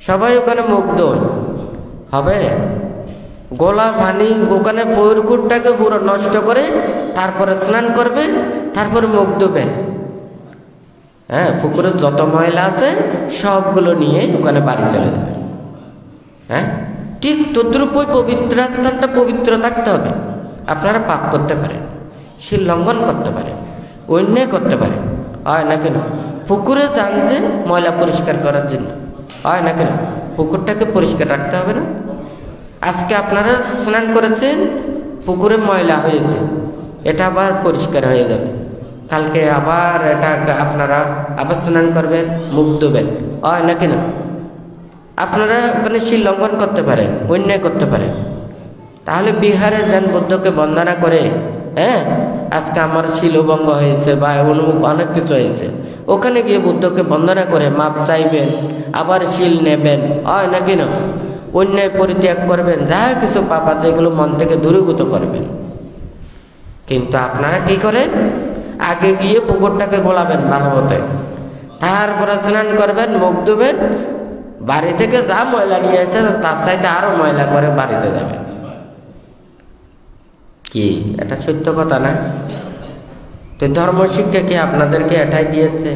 সবাই ওখানে মুগ্ধ হবে। গোলা পানি ওখানে পুকুরটাকে পুরো নষ্ট করে তারপরে স্নান করবে, তারপরে মুখ ধুবে। হ্যাঁ, পুকুরে যত ময়লা আছে সবগুলো নিয়ে ওখানে বাড়ি চলে যাবে। হ্যাঁ, ঠিক তদ্রুপই পবিত্র স্থানটা পবিত্র থাকতে হবে। আপনারা পাপ করতে পারেন, সীল লঙ্ঘন করতে পারেন, অন্যায় করতে পারেন, হয় না কেন? পুকুরে যান যে ময়লা পরিষ্কার করার জন্য, হয় না কেন? পুকুরটাকে পরিষ্কার রাখতে হবে না? আজকে আপনারা স্নান করেছেন, পুকুরে ময়লা হয়েছে, এটা আবার পরিষ্কার হয়ে যাবে, কালকে আবার এটা আপনারা আবার স্নান করবেন, মুখ ধুবেন, হয় নাকি না? আপনারা ওখানে শিল লঙ্ঘন করতে পারেন, অন্যায় করতে পারেন। তাহলে বিহারে যান, বুদ্ধকে বন্দনা করে, হ্যাঁ আজকে আমার শিলভঙ্গ হয়েছে বা অনেক কিছু হয়েছে, ওখানে গিয়ে বুদ্ধকে বন্দনা করে মাপ চাইবেন, আবার শিল নেবেন, হয় নাকি না? অন্যায় পরিত্যাগ করবেন, যা কিছু পাপ আছে এগুলো মন থেকে দূরীভূত করবেন। কিন্তু আপনারা কি করেন? আগে গিয়ে পুকুরটাকে গোলাবেন ভালো মতে, তারপরে স্নান করবেন, মুখ ধুবেন, বাড়ি থেকে যা ময়লা নিয়ে এসেছেন তার চাইতে আরো ময়লা করে বাড়িতে যাবেন। কি এটা সত্য কথা না? তো ধর্ম শিক্ষা কি আপনাদেরকে এটাই দিয়েছে?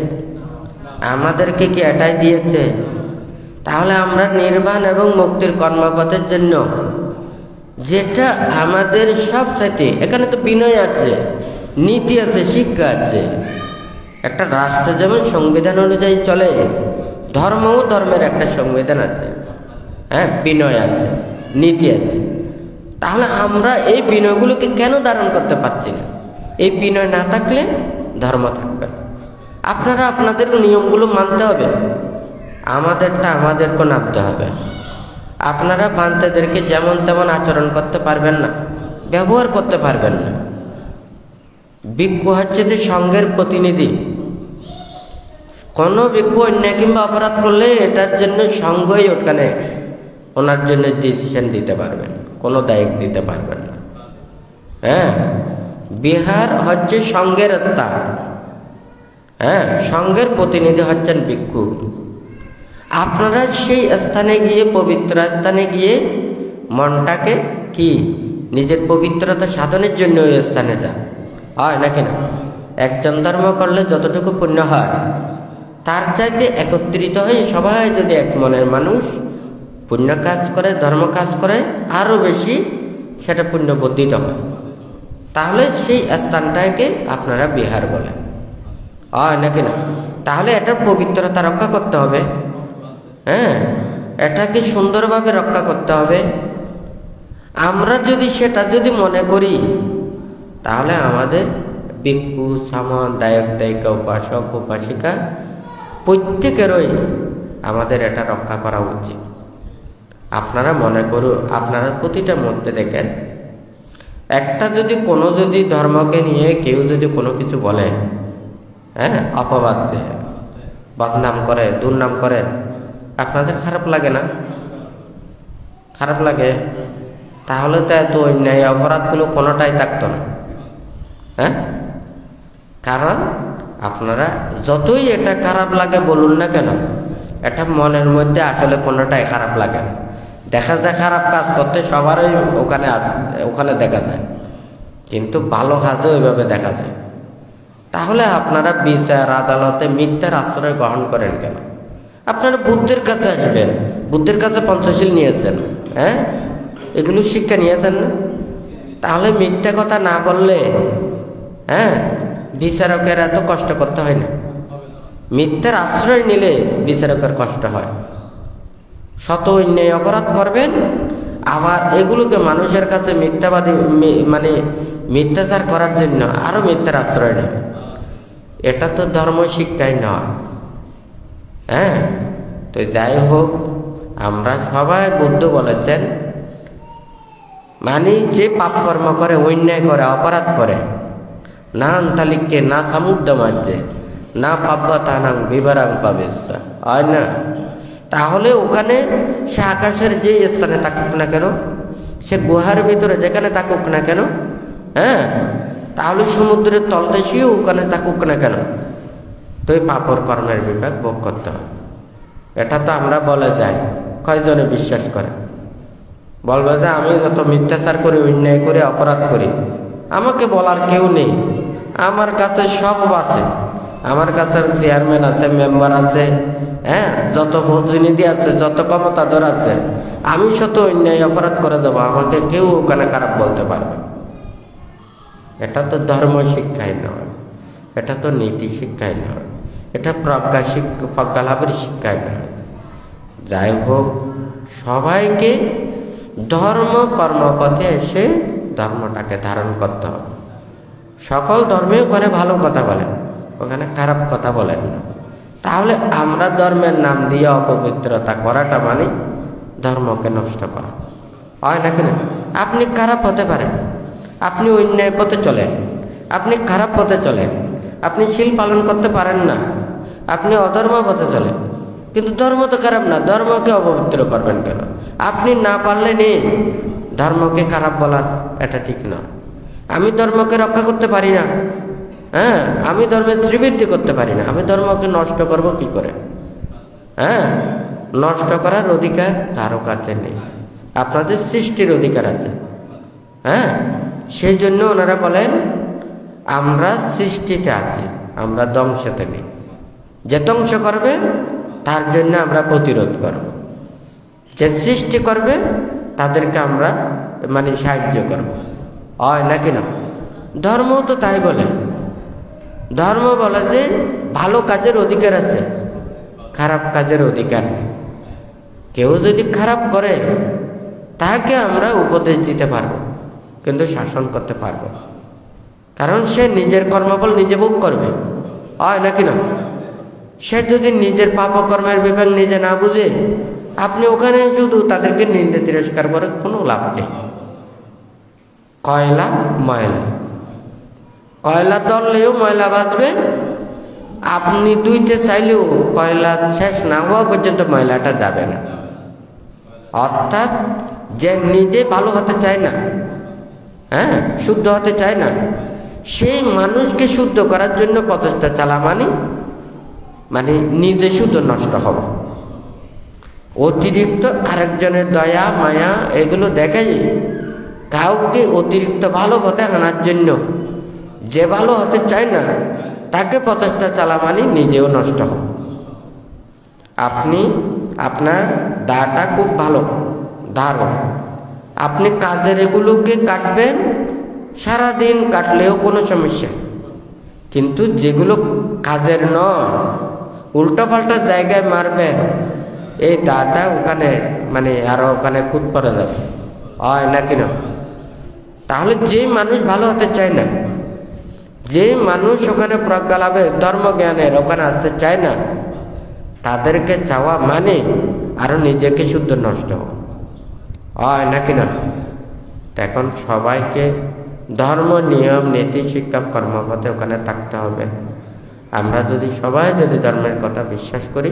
আমাদেরকে কি এটাই দিয়েছে? তাহলে আমরা নির্বাণ এবং মুক্তির কর্মপথের জন্য যেটা আমাদের সব চাইতে, এখানে তো বিনয় আছে, নীতি আছে, শিক্ষা আছে। একটা রাষ্ট্র যেমন সংবিধান অনুযায়ী চলে, ধর্মও ধর্মের একটা সংবিধান আছে, হ্যাঁ বিনয় আছে, নীতি আছে। তাহলে আমরা এই বিনয়গুলোকে কেন ধারণ করতে পারছি না? এই বিনয় না থাকলে ধর্ম থাকবে না। আপনারা আপনাদের নিয়মগুলো মানতে হবে, আমাদেরটা আমাদেরকে নামতে হবে। আপনারা বান্তাদেরকে যেমন তেমন আচরণ করতে পারবেন না, ব্যবহার করতে পারবেন না। ভিক্ষু হচ্ছে যে সঙ্ঘের প্রতিনিধি। কোনো ভিক্ষু অন্যায় কিংবা অপরাধ করলে এটার জন্য সঙ্ঘই ওখানে ওনার জন্য ডিসিশন দিতে পারবেন, কোনো দায়িত্ব দিতে পারবেন না। হ্যাঁ, বিহার হচ্ছে সঙ্ঘের স্থান, হ্যাঁ সঙ্ঘের প্রতিনিধি হচ্ছেন ভিক্ষু। আপনারা সেই স্থানে গিয়ে, পবিত্র স্থানে গিয়ে মনটাকে কি নিজের পবিত্রতা সাধনের জন্য ওই স্থানে যান, হয় নাকি না? একজন ধর্ম করলে যতটুকু পুণ্য হয় তার চাইতে একত্রিত হয়ে সবাই যদি এক মনের মানুষ পুণ্য কাজ করে, ধর্ম কাজ করে, আরো বেশি সেটা পুণ্য বর্ধিত হয়। তাহলে সেই স্থানটাকে আপনারা বিহার বলেন, হয় নাকি না? তাহলে এটার পবিত্রতা রক্ষা করতে হবে, হ্যাঁ এটাকে সুন্দরভাবে রক্ষা করতে হবে। আমরা যদি সেটা মনে করি, তাহলে আমাদের ভিক্ষু, সামন, দায়ক, দায়িকা, উপাসক, উপাসিকা প্রত্যেকেরই আমাদের এটা রক্ষা করা উচিত। আপনারা মনে করুন, আপনারা প্রতিটা মধ্যে দেখেন, একটা যদি ধর্মকে নিয়ে কেউ যদি কোনো কিছু বলে, হ্যাঁ অপবাদ দেয়, বদনাম করে, দুর্নাম করে, আপনাদের খারাপ লাগে না? খারাপ লাগে। তাহলে তো এত অন্যায় অপরাধগুলো কোনোটাই থাকতো না, হ্যাঁ। কারণ আপনারা যতই এটা খারাপ লাগে বলুন না কেন, এটা মনের মধ্যে আসলে কোনোটাই খারাপ লাগে না। দেখা যায় খারাপ কাজ করতে সবারই ওখানে দেখা যায়, কিন্তু ভালো কাজও ওইভাবে দেখা যায়। তাহলে আপনারা বিচার আদালতে মিথ্যার আশ্রয় গ্রহণ করেন কেন? আপনারা বুদ্ধের কাছে আসবেন, বুদ্ধের কাছে পঞ্চশীল নিয়েছেন, হ্যাঁ এগুলো শিক্ষা নিয়েছেন না? তাহলে মিথ্যা কথা না বললে, হ্যাঁ বিচারকের এত কষ্ট করতে হয় না। মিথ্যার আশ্রয় নিলে বিচারকের কষ্ট হয়। শত অন্যায় অপরাধ করবেন, আবার এগুলোকে মানুষের কাছে মিথ্যাবাদী মানে মিথ্যাচার করার জন্য আরো মিথ্যার আশ্রয় নেবে। এটা তো ধর্ম শিক্ষাই নয়, হ্যাঁ। তো যাই হোক, আমরা সবাই বুদ্ধ বলেছেন, মানে যে পাপ কর্ম করে, অন্যায় করে, অপরাধ করে, না আন্তালিককে না সমুদ্র মাঝে না পাব্যতানাং বিবরাং পাবেশা, হয় না? তাহলে ওখানে সে আকাশের যে স্থানে থাকুক না কেন, সে গুহার ভিতরে যেখানে থাকুক না কেন, হ্যাঁ তাহলে সমুদ্রের তলদেশেও ওখানে থাকুক না কেন, তো এই পাপর কর্মের বিপাক ভোগ করতে হবে। এটা তো আমরা বলে যাই, কয়জনে বিশ্বাস করে? বলবে যে আমি যত মিথ্যাচার করি, অন্যায় করি, অপরাধ করি, আমাকে বলার কেউ নেই, আমার কাছে সব আছে, আমার কাছে চেয়ারম্যান আছে, মেম্বার আছে, হ্যাঁ যত প্রতিনিধি আছে, যত ক্ষমতাধর আছে, আমি শত অন্যায় অপরাধ করে যাবো, আমাকে কেউ ওখানে খারাপ বলতে পারবে। এটা তো ধর্ম শিক্ষাই নয়, এটা তো নীতি শিক্ষাই নয়, এটা প্রজ্ঞা লাভের শিক্ষাই নয়। যাই হোক, সবাইকে ধর্ম কর্মপথে এসে ধর্মটাকে ধারণ করতে হবে। সকল ধর্মে ওখানে ভালো কথা বলেন, ওখানে খারাপ কথা বলেন না। তাহলে আমরা ধর্মের নাম দিয়ে অপবিত্রতা করাটা মানে ধর্মকে নষ্ট করা হয় নাকি না? আপনি খারাপ হতে পারেন, আপনি অন্যায় পথে চলেন, আপনি খারাপ পথে চলেন, আপনি শীল পালন করতে পারেন না, আপনি অধর্ম পথে চলেন, কিন্তু ধর্ম তো খারাপ না, ধর্মকে অপবিত্র করবেন কেন? আপনি না পারলে নেই ধর্মকে খারাপ বলার, এটা ঠিক না। আমি ধর্মকে রক্ষা করতে পারি না, হ্যাঁ, আমি ধর্মের শ্রীবৃদ্ধি করতে পারি না, আমি ধর্মকে নষ্ট করব কি করে? হ্যাঁ, নষ্ট করার অধিকার কারো কাছে নেই, আপনাদের সৃষ্টির অধিকার আছে। হ্যাঁ, সেই জন্য ওনারা বলেন আমরা সৃষ্টিতে আছি, আমরা ধ্বংসতে নেই। যে ধ্বংস করবে তার জন্য আমরা প্রতিরোধ করব, যে সৃষ্টি করবে তাদেরকে আমরা মানে সাহায্য করব, হয় নাকি না? ধর্ম তো তাই বলে, ধর্ম বলে যে ভালো কাজের অধিকার আছে, খারাপ কাজের অধিকার নেই। কেউ যদি খারাপ করে তাকে আমরা উপদেশ দিতে পারবো, কিন্তু শাসন করতে পারবো, কারণ সে নিজের কর্মফল নিজে ভোগ করবে, হয় নাকি না? সে যদি নিজের পাপকর্মের বিভাগ নিজে না বুঝে, আপনি ওখানে শুধু তাদেরকে নিন্দে তিরস্কার করে কোনো লাভ নেই। কয়লা ময়লা, কয়লা ধরলেও ময়লা বাঁচবে, আপনি ধুইতে চাইলেও কয়লা শেষ না হওয়া পর্যন্ত ময়লাটা যাবে না। অর্থাৎ যে নিজে ভালো হতে চায় না, হ্যাঁ, শুদ্ধ হতে চায় না, সেই মানুষকে শুদ্ধ করার জন্য প্রচেষ্টা চালা মানে নিজে শুদ্ধ নষ্ট হবে। অতিরিক্ত আরেকজনের দয়া মায়া এগুলো দেখাই কাউকে অতিরিক্ত ভালো পথে আনার জন্য, যে ভালো হতে চায় না তাকে প্রচেষ্টা চালা মানে নিজেও নষ্ট হবে। আপনি আপনার দাটা খুব ভালো ধারণ, আপনি কাজের এগুলোকে কাটবেন, সারাদিন কাটলেও কোনো সমস্যা, কিন্তু যেগুলো কাজের নয় উল্টোপাল্টা জায়গায় মারবেন, এই দাটা ওখানে মানে আরো ওখানে খুদ পড়ে যাবে, হয় নাকি না? তাহলে যে মানুষ ভালো হতে চায় না, যে মানুষ ওখানে প্রজ্ঞা লাভের ধর্ম জ্ঞানের ওখানে আসতে চায় না, তাদেরকে চাওয়া মানে আরো নিজেকে শুদ্ধ নষ্ট হয় নাকি না? এখন সবাইকে ধর্ম নিয়ম নীতি শিক্ষা কর্মপথে ওখানে থাকতে হবে। আমরা যদি সবাই যদি ধর্মের কথা বিশ্বাস করি,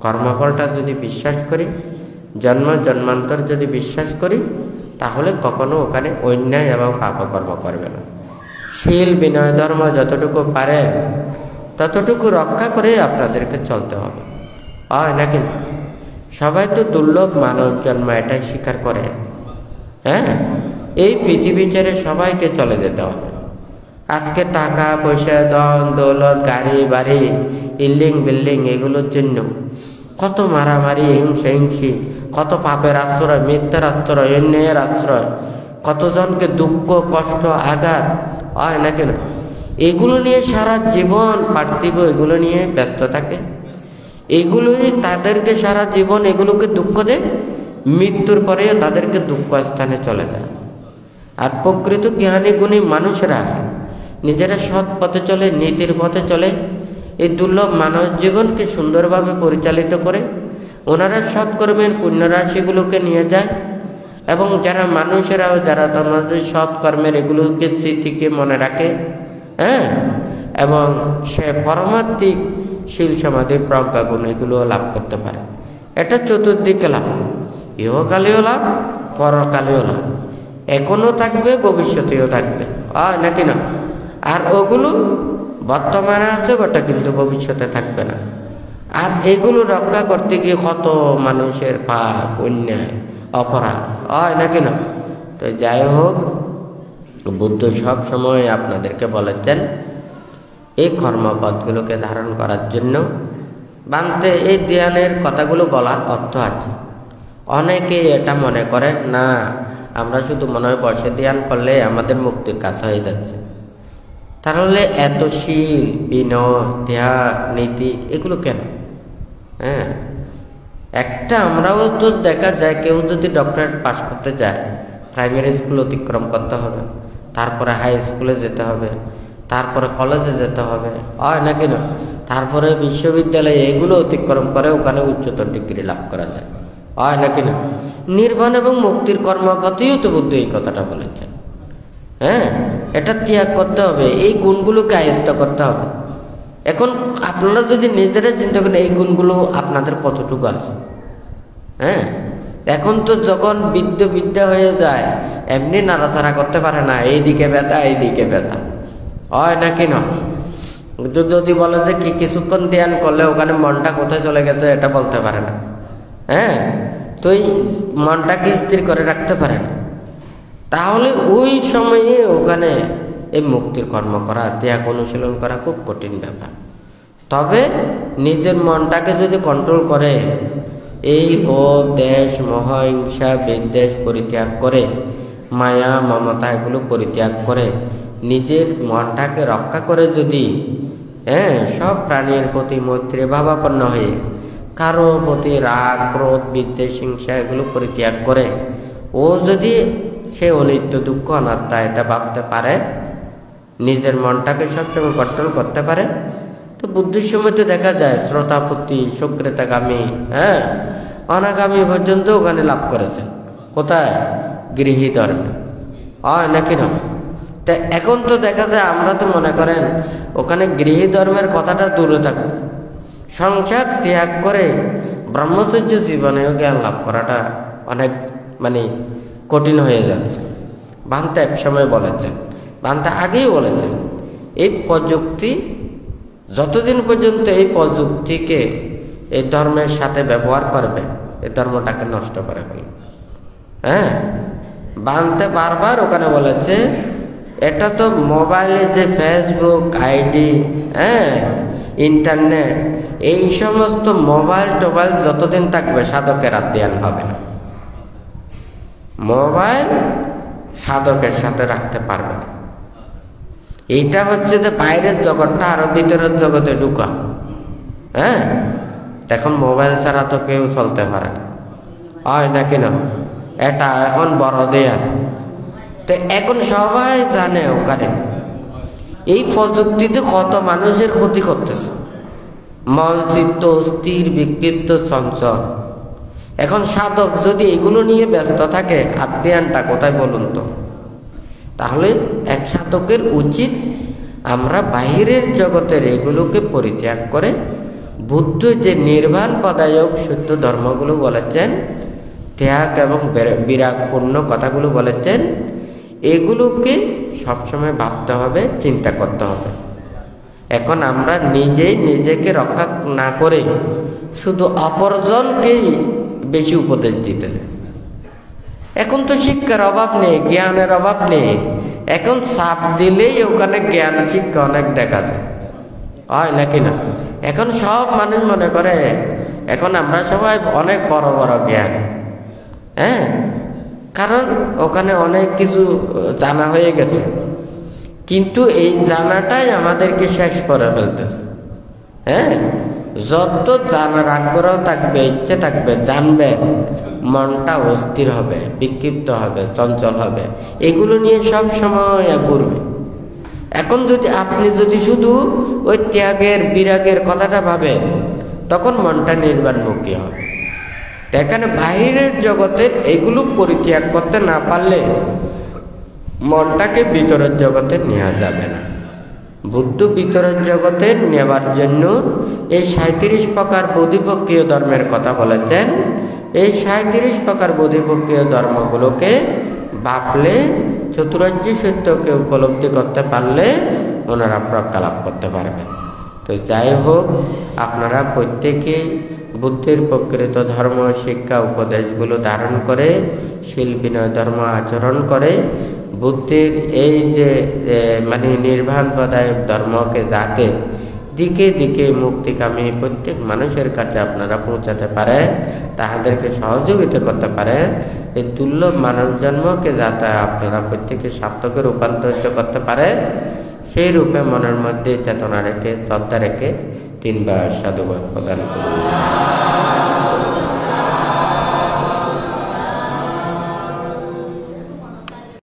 কর্মফলটা যদি বিশ্বাস করি, জন্ম জন্মান্তর যদি বিশ্বাস করি, তাহলে কখনো ওখানে অন্যায় এবং পাপকর্ম করবে না। শীল বিনয় ধর্ম যতটুকু পারে ততটুকু রক্ষা করে আপনাদেরকে চলতে হবে, হয় নাকি? সবাই তো দুর্লভ মানব জন্ম, এটাই স্বীকার করে। হ্যাঁ, এই পৃথিবী ছেড়ে সবাইকে চলে যেতে হবে। আজকে টাকা পয়সা ধন দৌলত গাড়ি বাড়ি বিল্ডিং বিল্ডিং এগুলোর জন্য কত মারামারি হিংসা হিংসি, কত পাপের আশ্রয়, মিথ্যার আশ্রয়, অন্যায়ের আশ্রয়, কতজনকে দুঃখ কষ্ট আঘাত, হয় নাকি না? এগুলো নিয়ে সারা জীবন পার্থিব এগুলো নিয়ে ব্যস্ত থাকে, এগুলোই তাদেরকে সারা জীবন এগুলোকে দুঃখ দেয়, মৃত্যুর পরে তাদেরকে দুঃখ স্থানে চলে যায়। আর প্রকৃত জ্ঞানী গুণী মানুষরা নিজেরা সৎ পথে চলে, নীতির পথে চলে, এই দুর্লভ মানব জীবনকে সুন্দরভাবে পরিচালিত করে ওনারা সৎকর্মের পুণ্যরাশিগুলোকে নিয়ে যায়, এবং যারা মানুষেরাও যারা তোমাদের সৎকর্মের এগুলোকে স্মৃতিকে মনে রাখে, হ্যাঁ, এবং সে পরমাত্মিক শীল সমাধি প্রজ্ঞা গুণ এগুলো লাভ করতে পারে। এটা চতুর্দিকে লাভ, ইহকালেও লাভ, পরকালেও লাভ, এখনো থাকবে ভবিষ্যতেও থাকবে, নাকি না? আর ওগুলো বর্তমানে আছে বটে, কিন্তু ভবিষ্যতে থাকবে না। আর এগুলো রক্ষা করতে গিয়ে কত মানুষের পাপ অন্যায় অপরাধ, হয় নাকি না? তো যাই হোক, বুদ্ধ সব সময় আপনাদেরকে বলেছেন এই কর্মপথগুলোকে ধারণ করার জন্য। বানতে এই ধ্যানের কথাগুলো বলার অর্থ আছে। অনেকেই এটা মনে করে না, আমরা শুধু মনে হয় বসে ধ্যান করলে আমাদের মুক্তির কাজ হয়ে যাচ্ছে। তাহলে এত শীল বিনয় ধ্যান নীতি এগুলো কেন? হ্যাঁ, একটা আমরাও তো দেখা যায় কেউ যদি ডক্টরেট পাস করতে যায় প্রাইমারি স্কুল অতিক্রম করতে হবে, তারপরে হাই স্কুলে যেতে হবে, তারপরে কলেজে যেতে হবে, হয় নাকি না? তারপরে বিশ্ববিদ্যালয়ে এগুলো অতিক্রম করে ওখানে উচ্চতর ডিগ্রি লাভ করা যায়, হয় নাকি না? নির্বাণ এবং মুক্তির কর্মপথেও তো বুদ্ধ এই কথাটা বলেছেন। হ্যাঁ, এটা ত্যাগ করতে হবে, এই গুণগুলোকে আয়ত্ত করতে হবে। এখন আপনারা যদি নিজেরা চিন্তা করেন এই গুণগুলো আপনাদের কতটুকু আছে? হ্যাঁ, এখন তো যখন বিদ্যা হয়ে যায় এমনি নাড়াচাড়া করতে পারে না, এইদিকে ব্যথা এইদিকে ব্যথা, হয় নাকি না? যদি বলে যে কিছুক্ষণ ধ্যান করলে ওখানে মনটা কোথায় চলে গেছে এটা বলতে পারে না। হ্যাঁ, তো এই মনটাকে স্থির করে রাখতে পারে না, তাহলে ওই সময়ে ওখানে এই মুক্তির কর্ম করা, ত্যাগ অনুশীলন করা খুব কঠিন ব্যাপার। তবে নিজের মনটাকে যদি কন্ট্রোল করে, এই লোভ দেশ মোহ হিংসা বিদ্বেষ পরিত্যাগ করে, মায়া মমতা এগুলো পরিত্যাগ করে নিজের মনটাকে রক্ষা করে যদি সব প্রাণীর প্রতি মৈত্রী ভাবাপন্ন হয়ে কারো প্রতি রাগ ক্রোধ বিদ্বেষ হিংসা এগুলো পরিত্যাগ করে ও যদি সে অনিত্য দুঃখ অনাত্মা এটা ভাবতে পারে, নিজের মনটাকে সবসময় কন্ট্রোল করতে পারে, তো বুদ্ধির সময় তো দেখা যায় শ্রোতাপত্তি সুক্রেতাগামী অনাগামী পর্যন্ত ওখানে লাভ করেছেন। কোথায়? গৃহী ধর্মে, হয় নাকি না? তা এখন তো দেখা যায় আমরা তো মনে করেন ওখানে গৃহী ধর্মের কথাটা দূরে থাকবে, সংসার ত্যাগ করে ব্রহ্মচর্য জীবনেও জ্ঞান লাভ করাটা অনেক কঠিন হয়ে যাচ্ছে। ভান্তে এক সময় বলেছেন, ভান্তে আগেই বলেছেন, এই প্রযুক্তি যতদিন পর্যন্ত এই প্রযুক্তিকে এই ধর্মের সাথে ব্যবহার করবে এই ধর্মটাকে নষ্ট করে ফেলবে। ভান্তে বারবার ওখানে বলেছে এটা তো মোবাইলে যে ফেসবুক আইডি ইন্টারনেট এই সমস্ত মোবাইল টোবাইল যতদিন থাকবে সাধকের আর ধ্যান হবে না। মোবাইল সাধকের সাথে রাখতে পারবে না। এইটা হচ্ছে যে বাইরের জগৎটা আরো ভিতরের জগতে ঢুকা। এখন মোবাইল ছাড়া তো কেউ চলতে পারে না, হয় নাকি না? এটা এখন বড় দেয়া, তো এখন সবাই জানে ওখানে এই প্রযুক্তিতে কত মানুষের ক্ষতি করতেছে, মন চিত্ত স্থির বিক্ষিপ্ত চঞ্চল। এখন সাধক যদি এগুলো নিয়ে ব্যস্ত থাকে আর ধ্যানটা কোথায় বলুন তো? তাহলে এক সাধকের উচিত আমরা বাহিরের জগতের এগুলোকে পরিত্যাগ করে বুদ্ধ যে নির্বাণ পদায়ক সত্য ধর্মগুলো বলেছেন, ত্যাগ এবং বিরাগপূর্ণ কথাগুলো বলেছেন, এগুলোকে সবসময় ভাবতে হবে, চিন্তা করতে হবে। এখন আমরা নিজেই নিজেকে রক্ষা না করে শুধু অপরজনকেই বেশি উপদেশ দিতে। এখন তো শিক্ষার অভাব নেই, জ্ঞানের অভাব নেই, এখন চাপ দিলেই ওখানে জ্ঞান শিক্ষা অনেক দেখা যায়, হয় নাকি না? এখন সব মানুষ মনে করে এখন আমরা সবাই অনেক বড় বড় জ্ঞান, কারণ ওখানে অনেক কিছু জানা হয়ে গেছে, কিন্তু এই জানাটাই আমাদেরকে শেষ করে ফেলতেছে। যত জানার আগ্রহ থাকবে, ইচ্ছে থাকবে, জানবে, মনটা অস্থির হবে, বিক্ষিপ্ত হবে, চঞ্চল হবে, এগুলো নিয়ে সব সময় ঘুরবে। এখন যদি আপনি শুধু ওই ত্যাগের বিরাগের কথাটা ভাবেন তখন মনটা নির্বাণমুখী হবে। এখানে বাহিরের জগতের এগুলো পরিত্যাগ করতে না পারলে মনটাকে ভিতরের জগতে নেওয়া যাবে না। বুদ্ধ ভিতরের জগতে নেবার জন্য এই 37 প্রকার বোধিপক্ষীয় ধর্মের কথা বলেছেন। এই 37 প্রকার বোধিপক্ষীয় ধর্মগুলোকে ভাবলে, চতুরার্য সত্যকে উপলব্ধি করতে পারলে ওনারা প্রজ্ঞা লাভ করতে পারবেন। তো যাই হোক, আপনারা প্রত্যেকে বুদ্ধের প্রকৃত ধর্ম শিক্ষা উপদেশগুলো ধারণ করে শীল বিনয় ধর্ম আচরণ করে বুদ্ধের এই যে নির্বাণ পদায়ক ধর্মকে যাতে দিকে দিকে মুক্তিকামী প্রত্যেক মানুষের কাছে আপনারা পৌঁছাতে পারে, তাহাদেরকে সহযোগিতা করতে পারে, এই দুর্লভ মানব জন্মকে যাতে আপনারা প্রত্যেকে সার্থকে রূপান্তরিত করতে পারে, সেই রূপে মনের মধ্যে চেতনা রেখে শ্রদ্ধা রেখে 3 বার সাধুবাদ প্রদান করুন।